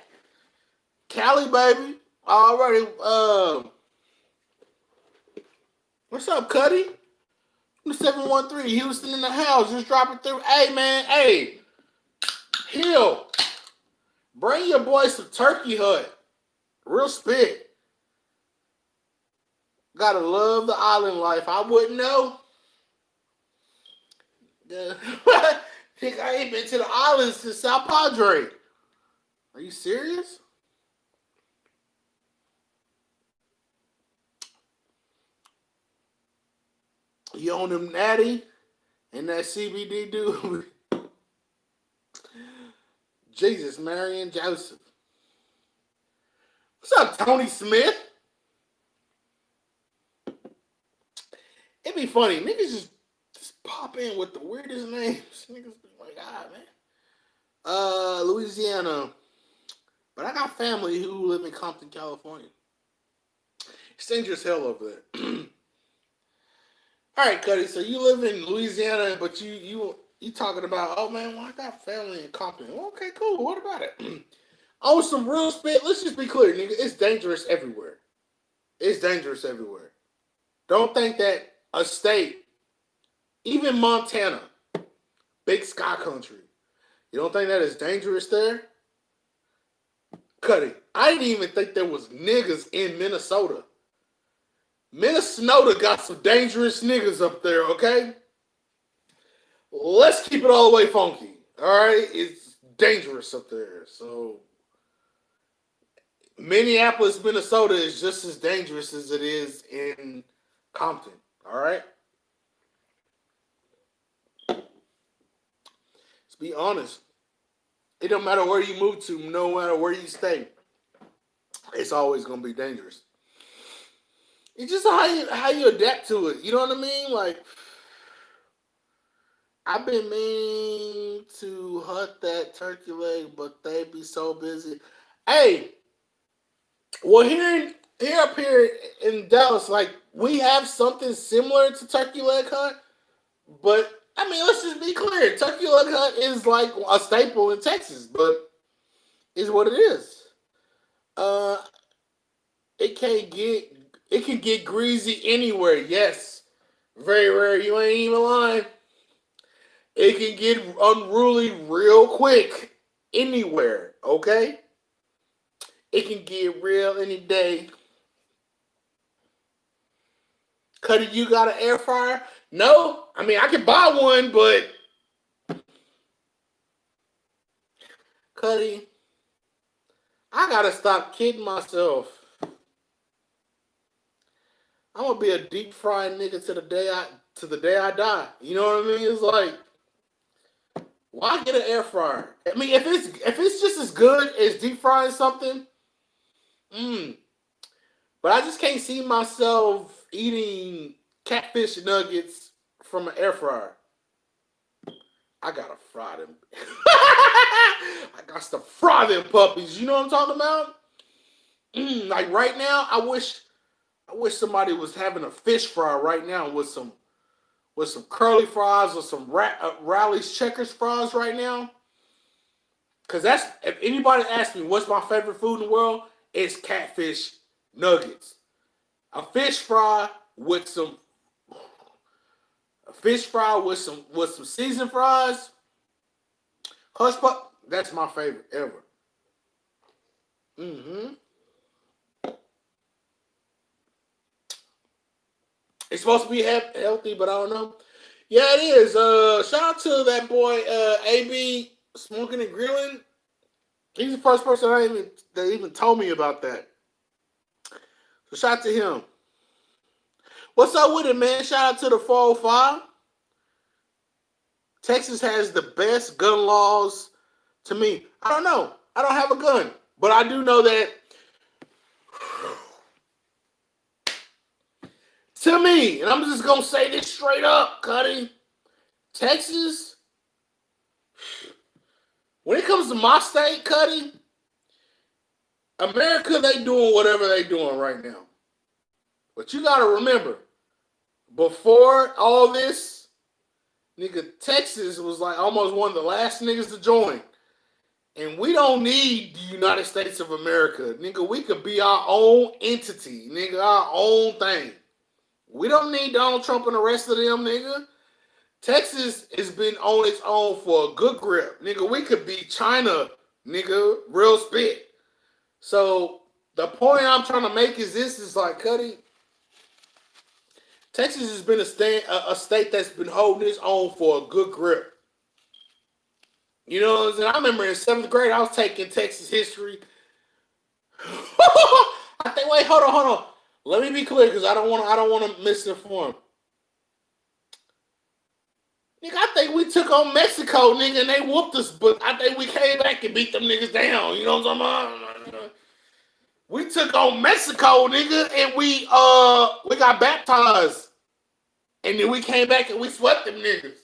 Cali, baby. Already. What's up, Cuddy? The 713. Houston in the house. Just dropping through. Hey, man. Hey. Hill. Bring your boys to Turkey Hut. Real spit. Gotta love the island life. I wouldn't know. Think I ain't been to the islands since South Padre. Are you serious? You on them natty and that CBD dude? Jesus, Mary and Joseph. What's up, Tony Smith? It'd be funny. Niggas just pop in with the weirdest names. Niggas be like, ah, man. Louisiana. But I got family who live in Compton, California. It's dangerous as hell over there. All right, Cuddy. So you live in Louisiana, but you talking about, oh man, well, I got family in Compton. Well, okay, cool. What about it? Oh, some real spit. Let's just be clear, nigga. It's dangerous everywhere. It's dangerous everywhere. Don't think that a state, even Montana, big sky country, you don't think that is dangerous there? Cuddy, I didn't even think there was niggas in Minnesota. Minnesota got some dangerous niggas up there, okay? Let's keep it all the way funky, all right? It's dangerous up there. So Minneapolis, Minnesota is just as dangerous as it is in Compton, all right? Let's be honest. It don't matter where you move to, no matter where you stay, it's always gonna be dangerous. It's just how you adapt to it. You know what I mean? Like, I've been meaning to hunt that turkey leg, but they be so busy. Hey, well here up here in Dallas, like we have something similar to turkey leg hunt, but I mean, let's just be clear. Turkey leg hunt is like a staple in Texas, but is what it is. Uh, it can get greasy anywhere. Yes, very rare. You ain't even lying. It can get unruly real quick anywhere. Okay, it can get real any day. Cuddy, you got an air fryer? No, I mean I can buy one, but Cuddy, I gotta stop kidding myself. I'm gonna be a deep fried nigga to the day I die. You know what I mean? It's like, why get an air fryer? I mean, if it's just as good as deep frying something, mm, but I just can't see myself eating catfish nuggets from an air fryer. I gotta fry them. I got to fry them puppies. You know what I'm talking about? Like right now, I wish somebody was having a fish fry right now with some curly fries or some Rally's Checkers fries right now. Cause that's if anybody asks me what's my favorite food in the world, it's catfish nuggets. A fish fry with some A fish fry with some seasoned fries. Hush pup. That's my favorite ever. Mm-hmm. It's supposed to be healthy, but I don't know. Yeah, it is. Shout out to that boy, AB Smoking and Grilling. He's the first person that even told me about that. So shout out to him. What's up with it, man? Shout out to the 405. Texas has the best gun laws to me. I don't know. I don't have a gun, but I do know that to me, and I'm just gonna say this straight up, Cuddy. Texas, when it comes to my state, Cuddy, America, they doing whatever they doing right now. But you gotta remember, before all this, nigga, Texas was like almost one of the last niggas to join. And we don't need the United States of America. Nigga, we could be our own entity. Nigga, our own thing. We don't need Donald Trump and the rest of them, nigga. Texas has been on its own for a good grip. Nigga, we could be China, nigga, real spit. So the point I'm trying to make is this is like, Cuddy, Texas has been a state that's been holding its own for a good grip. You know what I'm saying? I remember in 7th grade, I was taking Texas history. I think, wait, hold on. Let me be clear, because I don't want to misinform. Nigga, I think we took on Mexico, nigga, and they whooped us, but I think we came back and beat them niggas down. You know what I'm talking about? We took on Mexico, nigga, and we got baptized. And then we came back and we swept them niggas.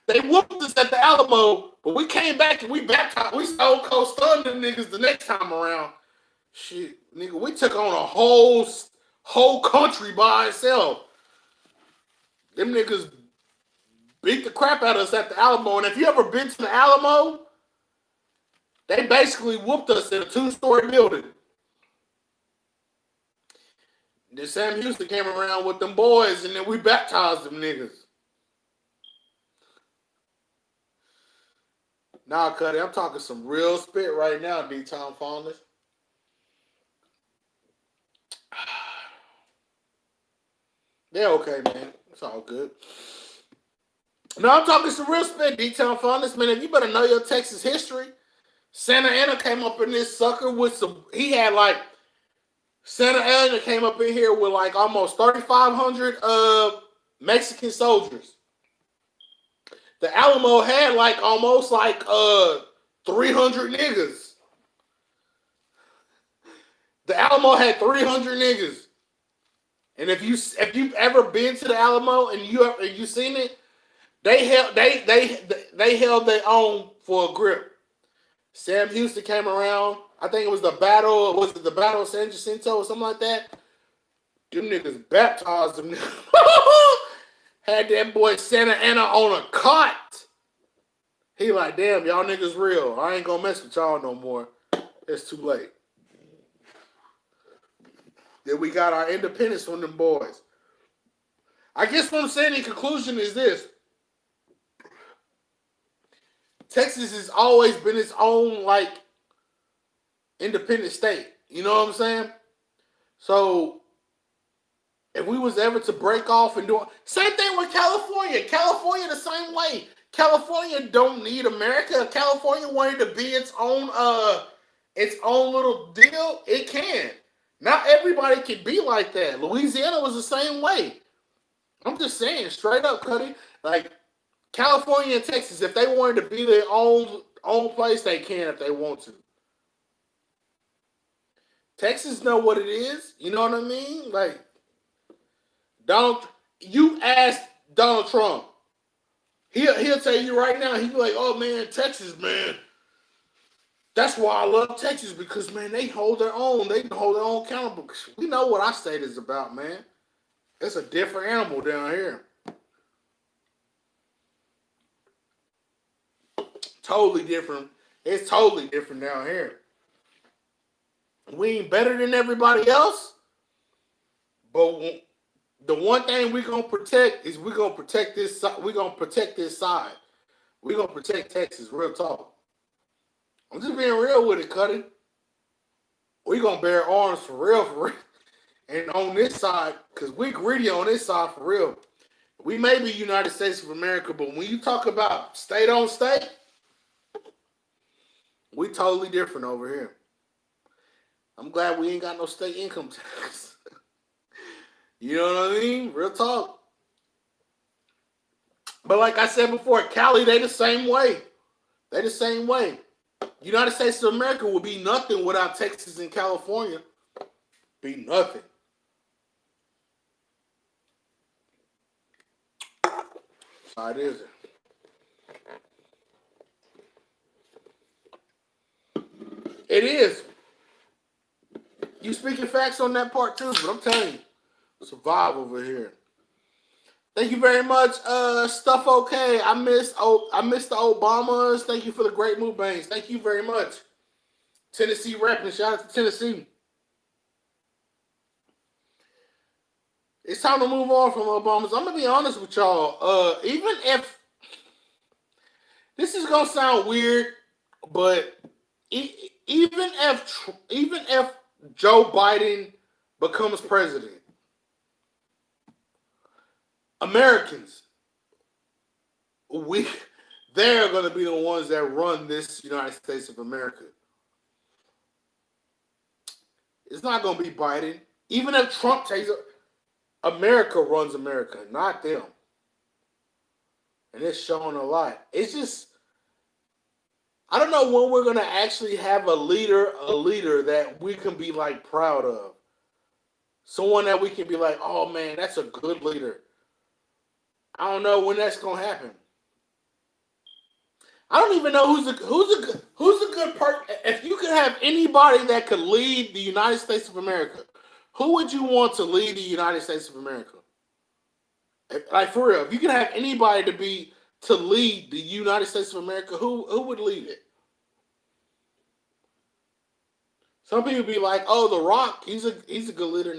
They whooped us at the Alamo, but we came back and we baptized. We stone cold stunned them niggas the next time around. Shit, nigga, we took on a whole country by itself. Them niggas beat the crap out of us at the Alamo. And if you ever been to the Alamo, they basically whooped us in a 2-story building. Then Sam Houston came around with them boys, and then we baptized them niggas. Nah, Cuddy, I'm talking some real spit right now, D-Town Fondness. They're okay, man. It's all good. No, I'm talking some real spit, D-Town Fondness, man. If you better know your Texas history. Santa Ana came up in this sucker with some, he had like, Santa Ana came up in here with like almost 3,500 Mexican soldiers. The Alamo had like almost like 300 niggas. The Alamo had 300 niggas. And if you've ever been to the Alamo and you seen it, they held their own for a grip. Sam Houston came around. I think it was the battle of San Jacinto or something like that? Them niggas baptized them. Had that boy Santa Ana on a cot. He like, damn, y'all niggas real. I ain't gonna mess with y'all no more. It's too late. Then we got our independence from them boys. I guess what I'm saying in conclusion is this. Texas has always been its own, like, independent state. You know what I'm saying? So, if we was ever to break off and do... Same thing with California. California the same way. California don't need America. If California wanted to be its own little deal, it can. Not everybody can be like that. Louisiana was the same way. I'm just saying, straight up, Cuddy. Like, California and Texas, if they wanted to be their own place, they can if they want to. Texas know what it is. You know what I mean? Like, you ask Donald Trump. He'll tell you right now, he'll be like, oh, man, Texas, man. That's why I love Texas, because, man, they hold their own. They can hold their own accountable. We know what our state is about, man. It's a different animal down here. Totally different. It's totally different down here. We ain't better than everybody else, but The one thing we're gonna protect is we're gonna protect this. We're gonna protect this side. We're gonna protect Texas. Real talk. I'm just being real with it, Cuddy. We're gonna bear arms for real, for real. And on this side, because we're greedy on this side for real. We may be United States of America, but when you talk about state on state, we totally different over here. I'm glad we ain't got no state income tax. You know what I mean? Real talk. But like I said before, Cali, they the same way. They the same way. United States of America would be nothing without Texas and California. Be nothing. That's how it is. It is. You speaking facts on that part too, but I'm telling you, survive over here. Thank you very much, Stuff Okay. I missed the Obamas. Thank you for the great move, Bangs. Thank you very much. Tennessee repping. Shout out to Tennessee. It's time to move on from Obamas. I'm gonna be honest with y'all. Even if this is gonna sound weird, but even if Joe Biden becomes president, Americans, they're going to be the ones that run this United States of America. It's not going to be Biden. Even if Trump takes it, America runs America, not them. And it's showing a lot. It's just, I don't know when we're going to actually have a leader that we can be like proud of. Someone that we can be like, oh man, that's a good leader. I don't know when that's gonna happen. I don't even know who's a good person. If you could have anybody that could lead the United States of America, who would you want to lead the United States of America? Like for real, if you could have anybody to lead the United States of America, who would lead it? Some people be like, "Oh, The Rock, he's a good leader."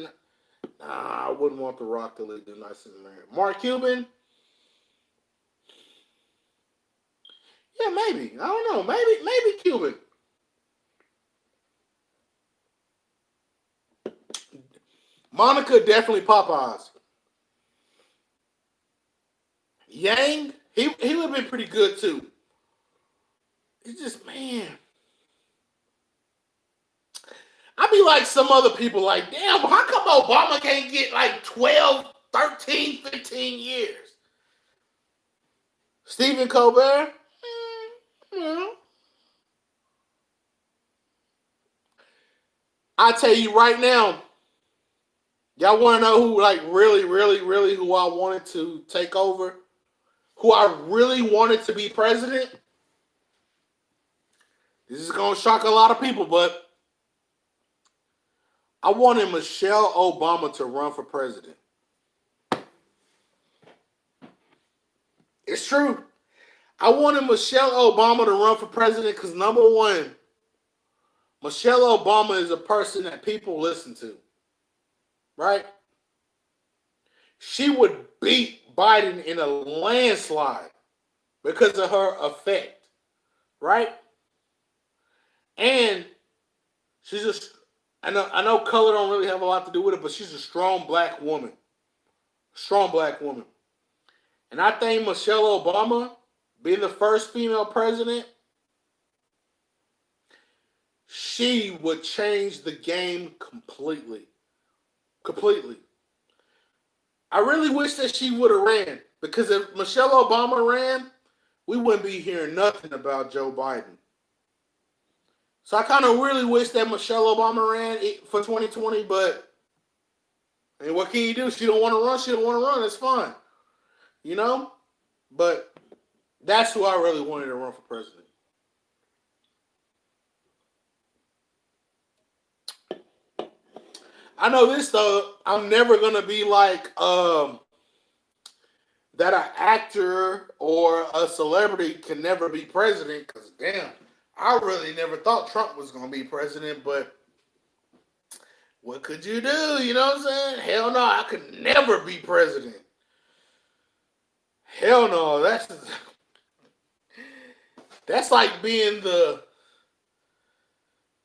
Nah, I wouldn't want The Rock to lead the United States of America. Mark Cuban. Yeah, maybe. I don't know. Maybe Cuban. Monica definitely Popeyes. Yang, he would have been pretty good too. It's just, man. I be like some other people like, damn, how come Obama can't get like 12, 13, 15 years? Stephen Colbert? I tell you right now, y'all want to know who like really, really, really who I wanted to take over? Who I really wanted to be president? This is going to shock a lot of people, but I wanted Michelle Obama to run for president. It's true. I wanted Michelle Obama to run for president because, number one, Michelle Obama is a person that people listen to, right? She would beat Biden in a landslide because of her effect, right? And she's just, I know color don't really have a lot to do with it, but she's a strong black woman. Strong black woman. And I think Michelle Obama, being the first female president, she would change the game completely. Completely. I really wish that she would have ran. Because if Michelle Obama ran, we wouldn't be hearing nothing about Joe Biden. So I kind of really wish that Michelle Obama ran for 2020, but I mean, what can you do? She don't want to run. She don't want to run. It's fine. You know? But that's who I really wanted to run for president. I know this though. I'm never gonna be like that. An actor or a celebrity can never be president. Because damn, I really never thought Trump was gonna be president. But What could you do? You know what I'm saying? Hell no, I could never be president. Hell no, that's like being the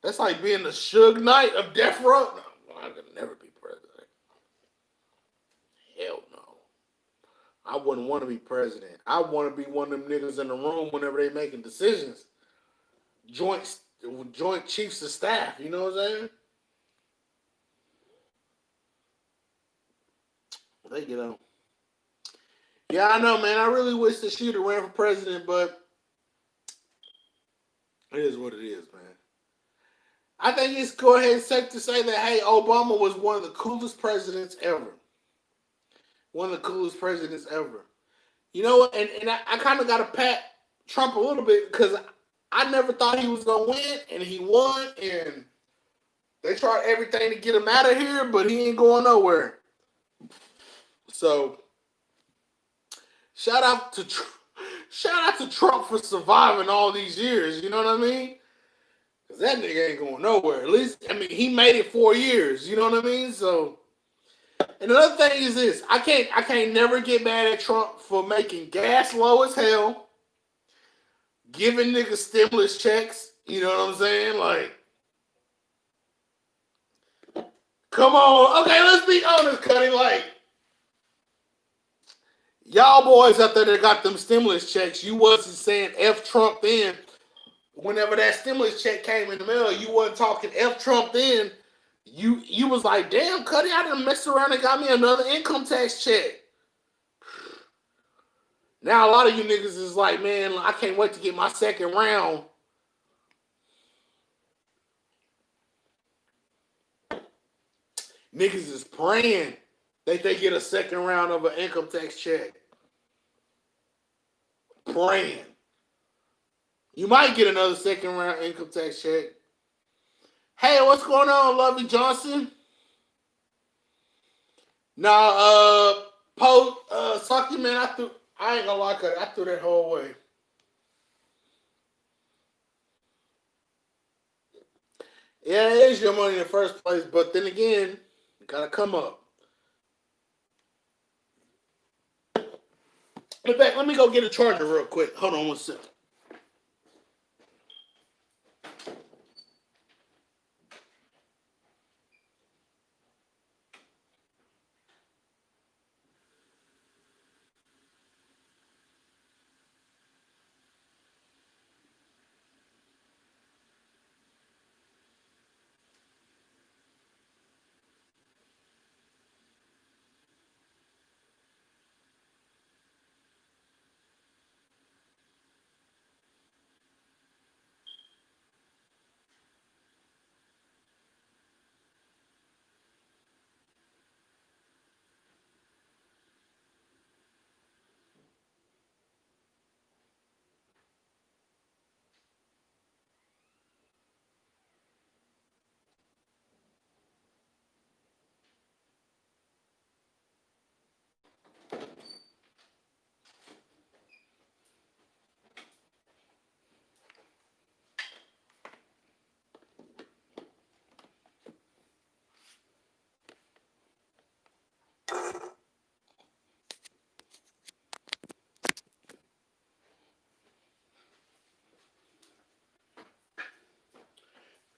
Suge Knight of Death Row. No, I could never be president. Hell no. I wouldn't want to be president. I want to be one of them niggas in the room whenever they making decisions. Joint joint chiefs of staff. You know what I'm saying? They get on. Yeah, I know, man. I really wish that she'd have ran for president, but it is what it is, man. I think it's go ahead and safe to say that hey, Obama was one of the coolest presidents ever. One of the coolest presidents ever. You know what? And I kind of got to pat Trump a little bit because I never thought he was gonna win, and he won, and they tried everything to get him out of here, but he ain't going nowhere. So shout out to Trump for surviving all these years. You know what I mean? Because that nigga ain't going nowhere. At least, I mean, he made it 4 years. You know what I mean? So, and another thing is this: I can't never get mad at Trump for making gas low as hell, giving niggas stimulus checks. You know what I'm saying? Like, come on, okay, let's be honest, Cuddy. Like, y'all boys out there that got them stimulus checks, you wasn't saying F Trump then. Whenever that stimulus check came in the mail, you wasn't talking F Trump then. You was like, damn, Cuddy, I done messed around and got me another income tax check. Now a lot of you niggas is like, man, I can't wait to get my second round. Niggas is praying that they get a second round of an income tax check. Praying. You might get another second round income tax check. Hey, what's going on, Lovey Johnson? Nah, Saki, man, I ain't gonna lie, I threw that whole away. Yeah, it is your money in the first place, but then again, you gotta come up. In fact, let me go get a charger real quick. Hold on one second.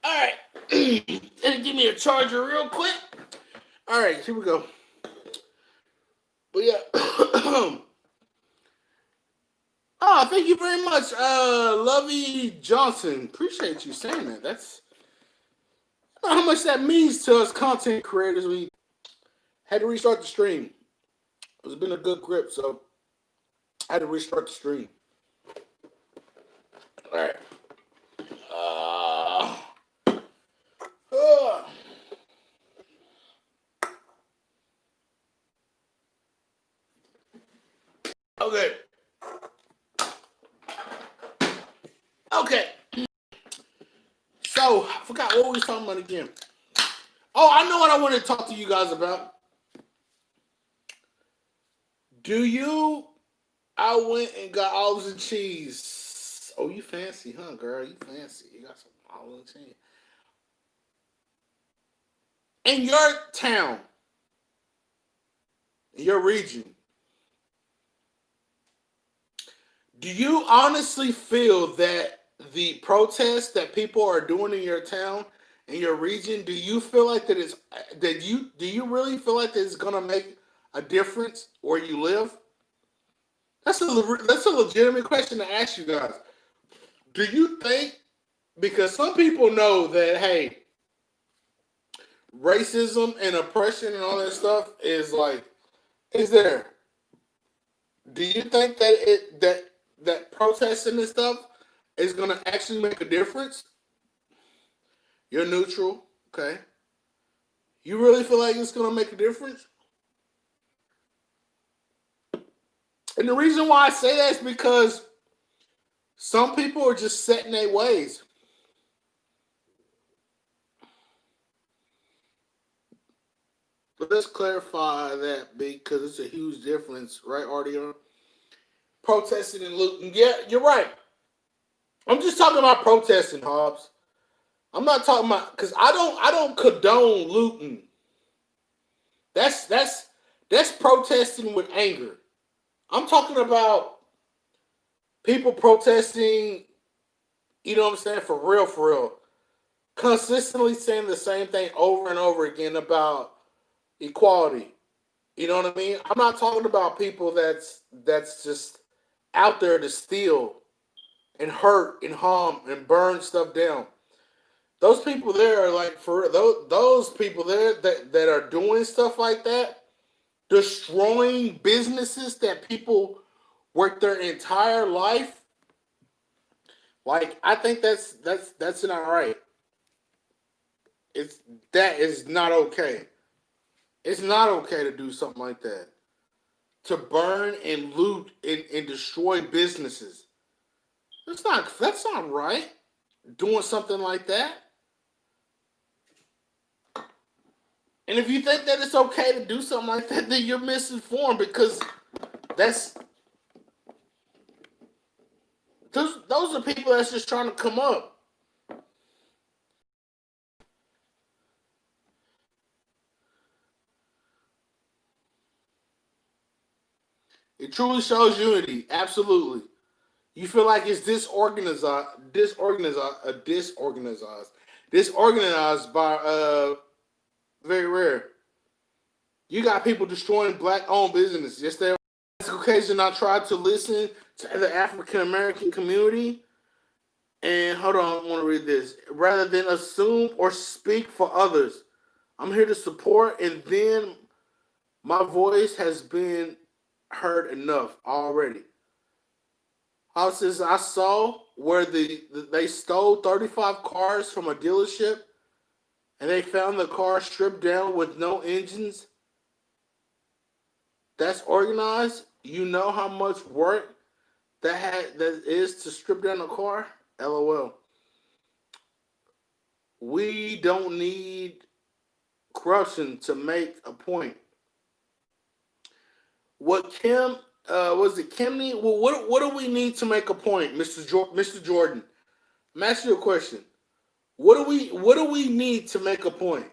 All right, give me a charger real quick. All right, here we go. But yeah, oh, thank you very much, Lovey Johnson. Appreciate you saying that. That's I don't know how much that means to us content creators. We had to restart the stream. It's been a good grip, so I had to restart the stream. All right. Okay. Okay. So, I forgot what we was talking about again. Oh, I know what I want to talk to you guys about. I went and got olives and cheese. Oh, you fancy, huh, girl? You fancy. You got some olives and cheese. in your town, in your region, do you honestly feel that the protests that people are doing in your town, in your region, do you feel like do you really feel like that it's gonna make a difference where you live? That's a legitimate question to ask you guys. Do you think, because some people know that, hey, racism and oppression and all that stuff is like, is there? Do you think that that protesting and stuff is gonna actually make a difference? You're neutral, okay? You really feel like it's gonna make a difference? And the reason why I say that is because some people are just set in their ways. But let's clarify that because it's a huge difference, right, Artie? Protesting and looting. Yeah, you're right. I'm just talking about protesting, Hobbs. I'm not talking about, because I don't condone looting. That's protesting with anger. I'm talking about people protesting, you know what I'm saying, for real, for real. Consistently saying the same thing over and over again about equality. You know what I mean? I'm not talking about people that's just out there to steal and hurt and harm and burn stuff down. Those people there are like, for those people there that are doing stuff like that, destroying businesses that people work their entire life. Like, I think that's not right. It's that is not okay. It's not okay to do something like that. To burn and loot and destroy businesses. That's not right. Doing something like that. And if you think that it's okay to do something like that, then you're misinformed, because that's those are people that's just trying to come up. It truly shows unity. Absolutely. You feel like it's disorganized by very rare. You got people destroying black-owned businesses. Yes, there. On occasion, I tried to listen to the African American community. And hold on, I want to read this. Rather than assume or speak for others, I'm here to support, and then my voice has been heard enough already. Houses I saw where they stole 35 cars from a dealership, and they found the car stripped down with no engines. That's organized. You know how much work that is to strip down a car? LOL. We don't need corruption to make a point. What Kim was it Kimney? Well, what do we need to make a point, Mr. Jordan? I'm asking you a question. What do we need to make a point?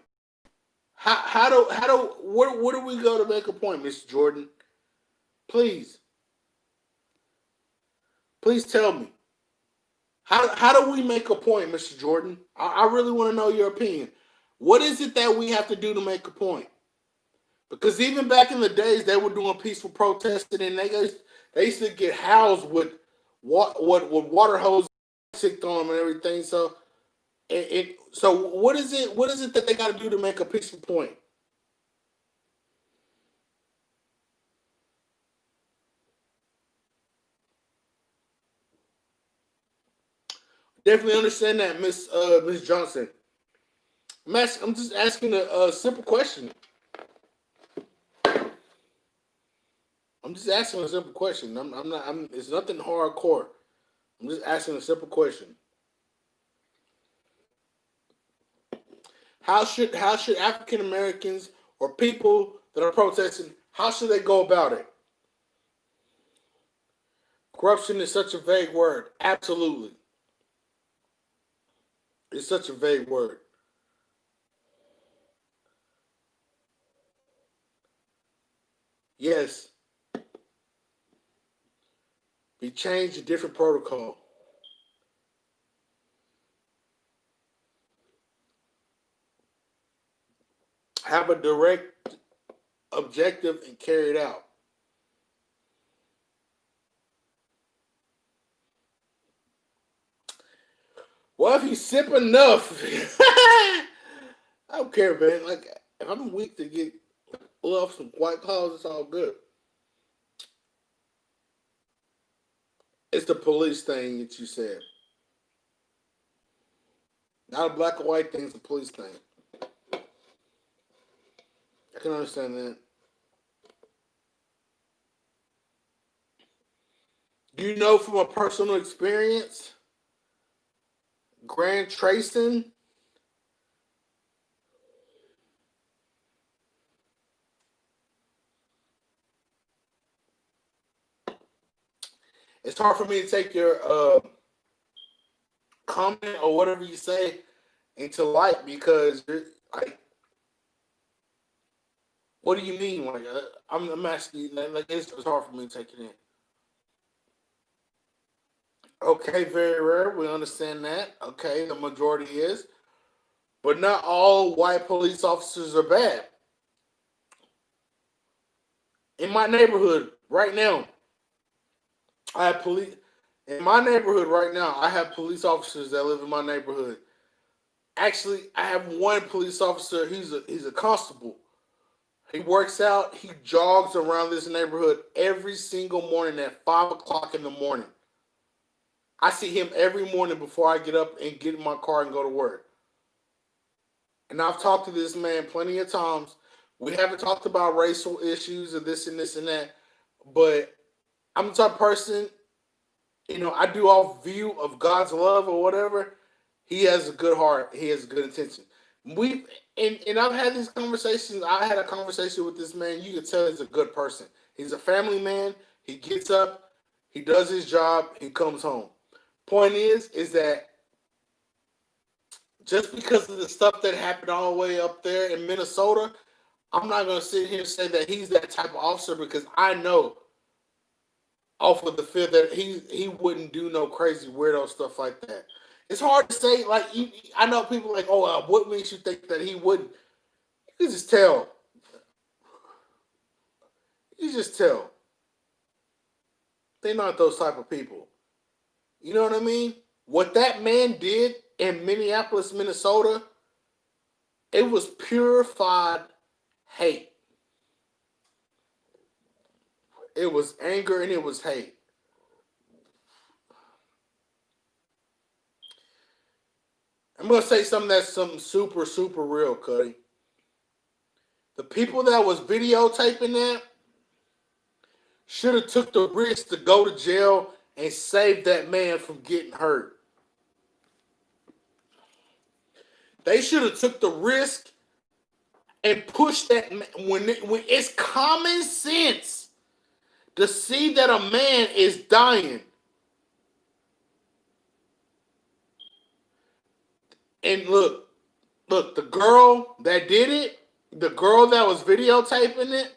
How do where do we go to make a point, Mr. Jordan? Please, please tell me. How do we make a point, Mr. Jordan? I really want to know your opinion. What is it that we have to do to make a point? Because even back in the days, they were doing peaceful protesting, and they used to get housed with what water hose sicked on them and everything. So so what is it that they got to do to make a peaceful point? Definitely understand that, Miss Johnson. I'm just asking a simple question. I'm just asking a simple question. I'm not. It's nothing hardcore. I'm just asking a simple question. How should African Americans or people that are protesting, how should they go about it? Corruption is such a vague word. Absolutely, it's such a vague word. changed a different protocol. Have a direct objective and carry it out. Well, if you sip enough, I don't care, man. Like, if I'm weak to get love some White Claws, it's all good. It's the police thing that you said. Not a black or white thing, it's a police thing. I can understand that. You know from a personal experience, Grant Trayson, it's hard for me to take your comment or whatever you say into light because, like, what do you mean? Like, I'm asking you, like, it's hard for me to take it in. Okay, very rare. We understand that. Okay, the majority is. But not all white police officers are bad. In my neighborhood right now, I have police. In my neighborhood right now, I have police officers that live in my neighborhood. Actually, I have one police officer. He's a constable. He works out. He jogs around this neighborhood every single morning at 5 o'clock in the morning. I see him every morning before I get up and get in my car and go to work. And I've talked to this man plenty of times. We haven't talked about racial issues and this and this and that, but I'm the type of person, I do off view of God's love or whatever. He has a good heart. He has good intention. And I've had these conversations. I had a conversation with this man. You can tell he's a good person. He's a family man. He gets up, he does his job, he comes home. Point is that just because of the stuff that happened all the way up there in Minnesota, I'm not going to sit here and say that he's that type of officer because I know off of the field that he wouldn't do no crazy weirdo stuff like that. It's hard to say. Like, I know people like, oh, what makes you think that he wouldn't? You can just tell. You just tell. They're not those type of people. You know what I mean? What that man did in Minneapolis, Minnesota, it was purified hate. It was anger and it was hate. I'm going to say something super, super real, Cuddy. The people that was videotaping that should have took the risk to go to jail and save that man from getting hurt. They should have took the risk and pushed that when it's common sense to see that a man is dying. And look, the girl that did it, the girl that was videotaping it,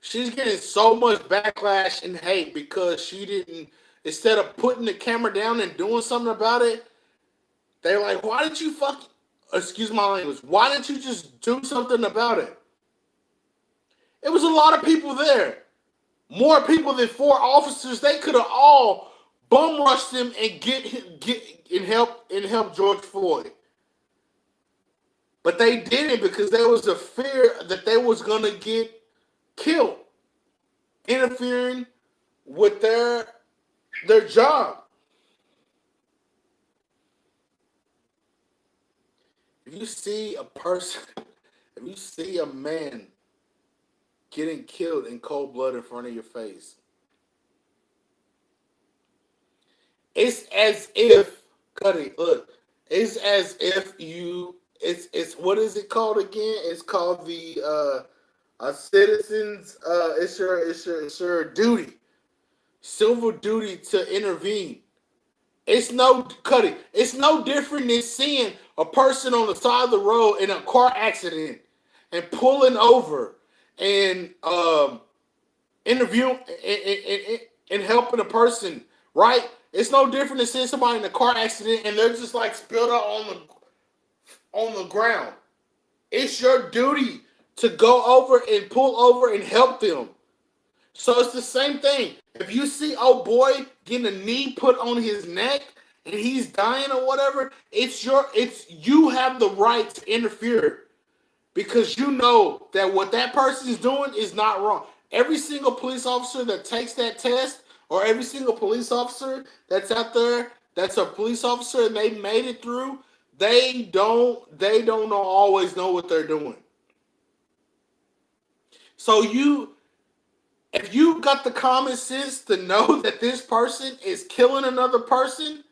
she's getting so much backlash and hate because she didn't, instead of putting the camera down and doing something about it, they're like, why didn't you excuse my language, why didn't you just do something about it? It was a lot of people there. More people than 4 officers. They could have all bum rushed him and get and help George Floyd. But they didn't because there was a fear that they was gonna get killed, interfering with their job. If you see if you see a man getting killed in cold blood in front of your face, it's as if, Cuddy, look, it's as if it's what is it called again? It's called the a citizen's it's your duty, civil duty to intervene. It's no Cuddy. It's no different than seeing a person on the side of the road in a car accident and pulling over and interviewing and helping a person, right? It's no different than seeing somebody in a car accident and they're just like spilled out on the ground. It's your duty to go over and pull over and help them. So it's the same thing. If you see old boy getting a knee put on his neck and he's dying or whatever, it's you have the right to interfere because you know that what that person is doing is not wrong. Every single police officer that takes that test, or every single police officer that's out there that's a police officer and they made it through, they don't always know what they're doing. So if you got the common sense to know that this person is killing another person,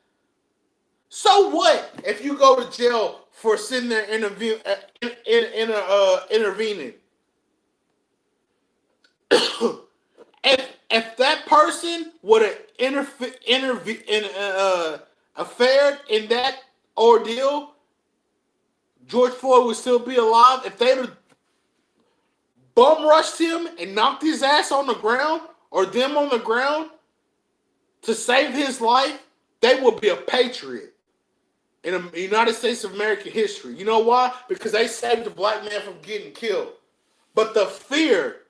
so what if you go to jail for sitting there intervening? if that person would have affared in that ordeal, George Floyd would still be alive. If they'd have bum rushed him and knocked his ass on the ground or them on the ground to save his life, they would be a patriot in the United States of American history. You know why? Because they saved the black man from getting killed. But the fear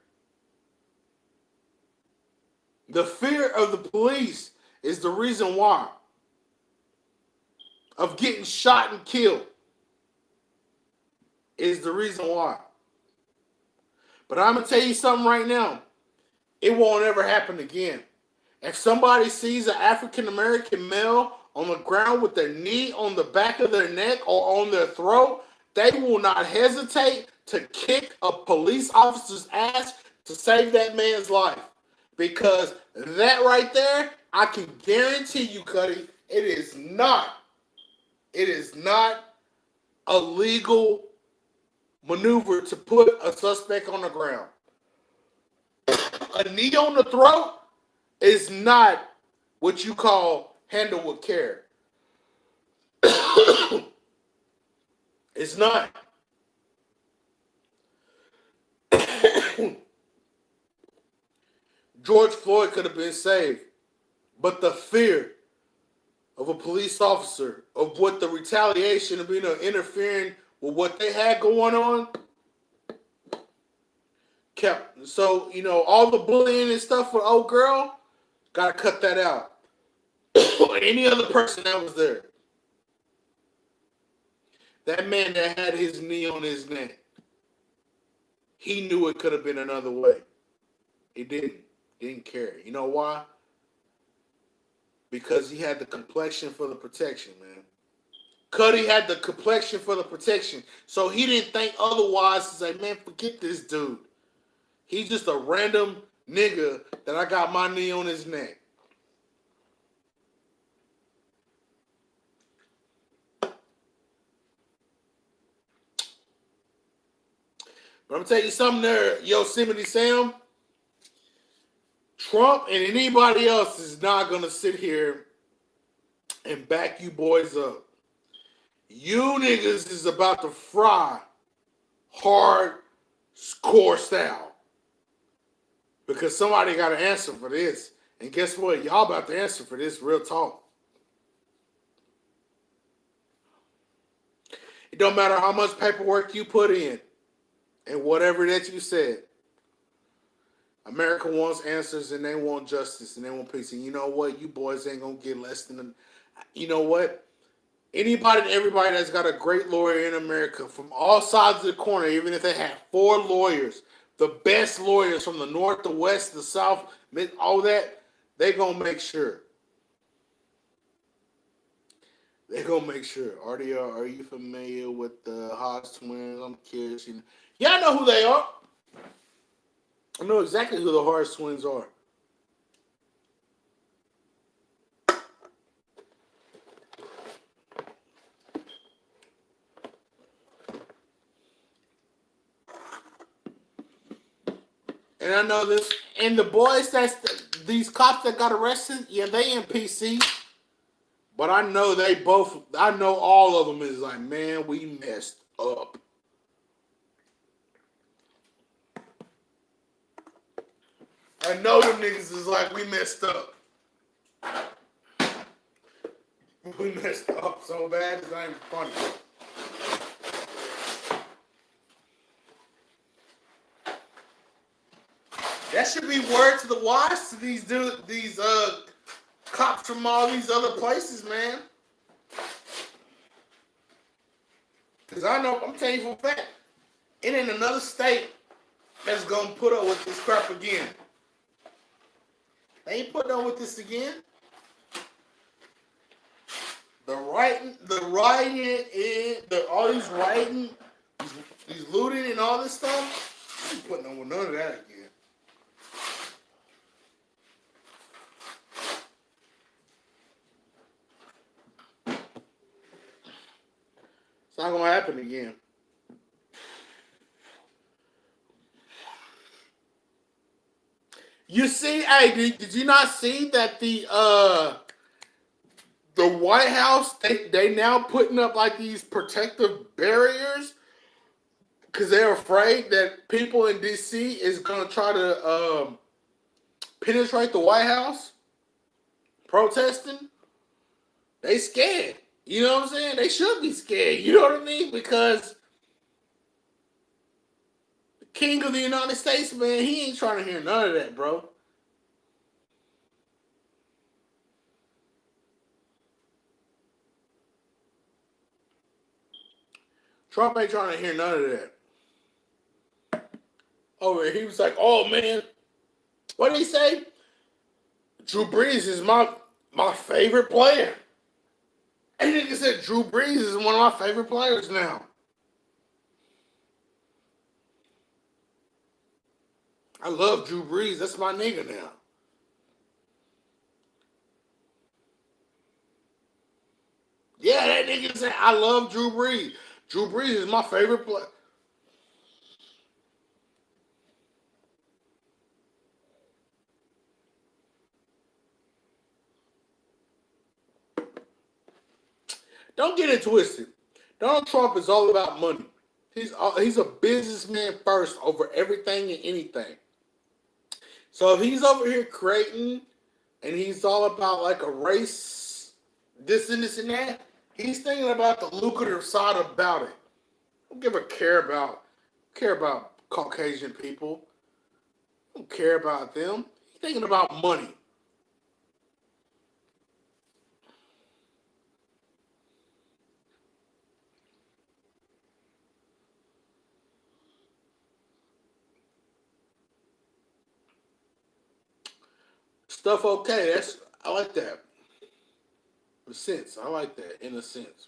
of the police is the reason why of getting shot and killed is the reason why. But I'm going to tell you something right now. It won't ever happen again. If somebody sees an African American male on the ground with their knee on the back of their neck or on their throat, they will not hesitate to kick a police officer's ass to save that man's life. Because that right there, I can guarantee you, Cuddy, it is not a legal maneuver to put a suspect on the ground. A knee on the throat is not what you call handle with care. It's not. George Floyd could have been saved, but the fear of a police officer, of what the retaliation of interfering with what they had going on, kept. So, all the bullying and stuff for old girl, gotta cut that out. Any other person that was there. That man that had his knee on his neck, he knew it could have been another way. He didn't. Didn't care. You know why? Because he had the complexion for the protection, man. Cuddy had the complexion for the protection. So he didn't think otherwise to say, man, forget this dude. He's just a random nigga that I got my knee on his neck. But I'm going to tell you something there, Yosemite Sam. Trump and anybody else is not going to sit here and back you boys up. You niggas is about to fry hardcore style. Because somebody got to answer for this. And guess what? Y'all about to answer for this, real talk. It don't matter how much paperwork you put in and whatever that you said. America wants answers and they want justice and they want peace. And you know what? You boys ain't going to get less than... You know what? Anybody and everybody that's got a great lawyer in America from all sides of the corner, even if they have 4 lawyers, the best lawyers from the north, the west, the south, all that, they're going to make sure. They're going to make sure. RDR, are you familiar with the Hodge twins? I'm curious. Yeah, I know who they are. I know exactly who the Hodge twins are. And I know this. And the boys these cops that got arrested, yeah, they in PC. But I know I know all of them is like, man, we messed up. I know them niggas is like, we messed up. We messed up so bad it's not even funny. That should be word to the wise to these cops from all these other places, man. Cause I know, I'm telling you for a fact, it ain't another state that's gonna put up with this crap again. They ain't putting up with this again. All these writing, these looting and all this stuff, I ain't putting up with none of that again. It's not gonna happen again. You see, hey, did you not see that the White House, they now putting up like these protective barriers because they're afraid that people in DC is gonna try to penetrate the White House protesting. They scared. You know what I'm saying? They should be scared. You know what I mean? Because the King of the United States, man, he ain't trying to hear none of that, bro. Trump ain't trying to hear none of that. Oh, he was like, oh, man. What did he say? Drew Brees is my favorite player. And nigga said Drew Brees is one of my favorite players now. I love Drew Brees. That's my nigga now. Yeah, that nigga said, I love Drew Brees. Drew Brees is my favorite player. Don't get it twisted. Donald Trump is all about money. He's a businessman first over everything and anything. So if he's over here creating and he's all about like a race, this and this and that, he's thinking about the lucrative side about it. Don't give a care about Caucasian people. Don't care about them. He's thinking about money. Stuff okay. I like that. In a sense. I like that in a sense.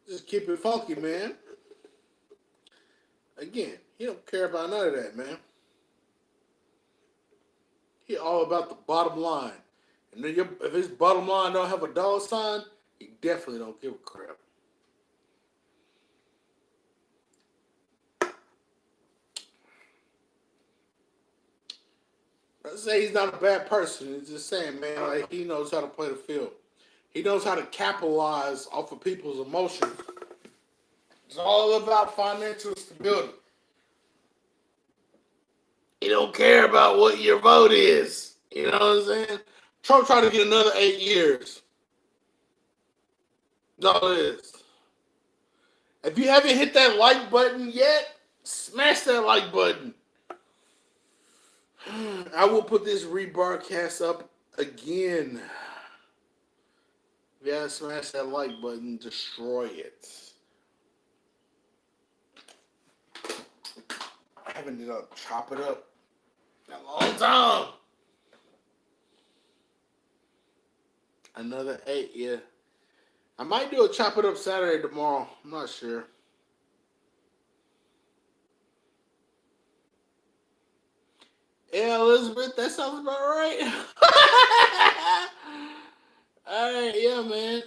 Just keep it funky, man. Again, he don't care about none of that, man. He all about the bottom line. And then if his bottom line don't have a dollar sign, he definitely don't give a crap. I say he's not a bad person. He's just saying, man, like he knows how to play the field. He knows how to capitalize off of people's emotions. It's all about financial stability. He don't care about what your vote is. You know what I'm saying? Trump trying to get another 8 years. That's all it is. If you haven't hit that like button yet, smash that like button. I will put this rebroadcast up again. Yeah, smash that like button, destroy it. I haven't done chop it up in a long time. Another 8, yeah. I might do a chop it up Saturday tomorrow. I'm not sure. Yeah, Elizabeth, that sounds about right. All right, yeah, man.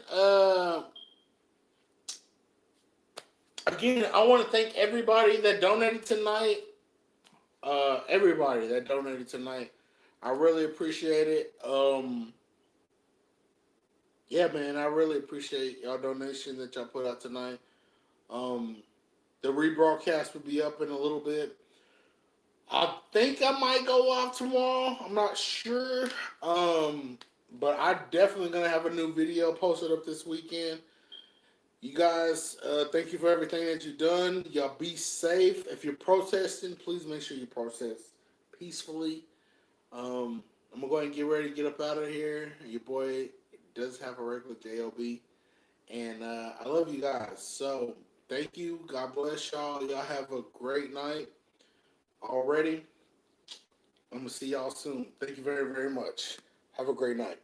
Again, I want to thank everybody that donated tonight. Everybody that donated tonight, I really appreciate it. Yeah, man, I really appreciate y'all donation that y'all put out tonight. Um, the rebroadcast will be up in a little bit. I think I might go off tomorrow. I'm not sure. But I definitely gonna have a new video posted up this weekend. You guys, thank you for everything that you've done. Y'all be safe. If you're protesting, please make sure you protest peacefully. I'm gonna go ahead and get ready to get up out of here. Your boy does have a regular job, and I love you guys. So thank you. God bless y'all. Y'all have a great night. Already, I'm gonna see y'all soon. Thank you very very much. Have a great night.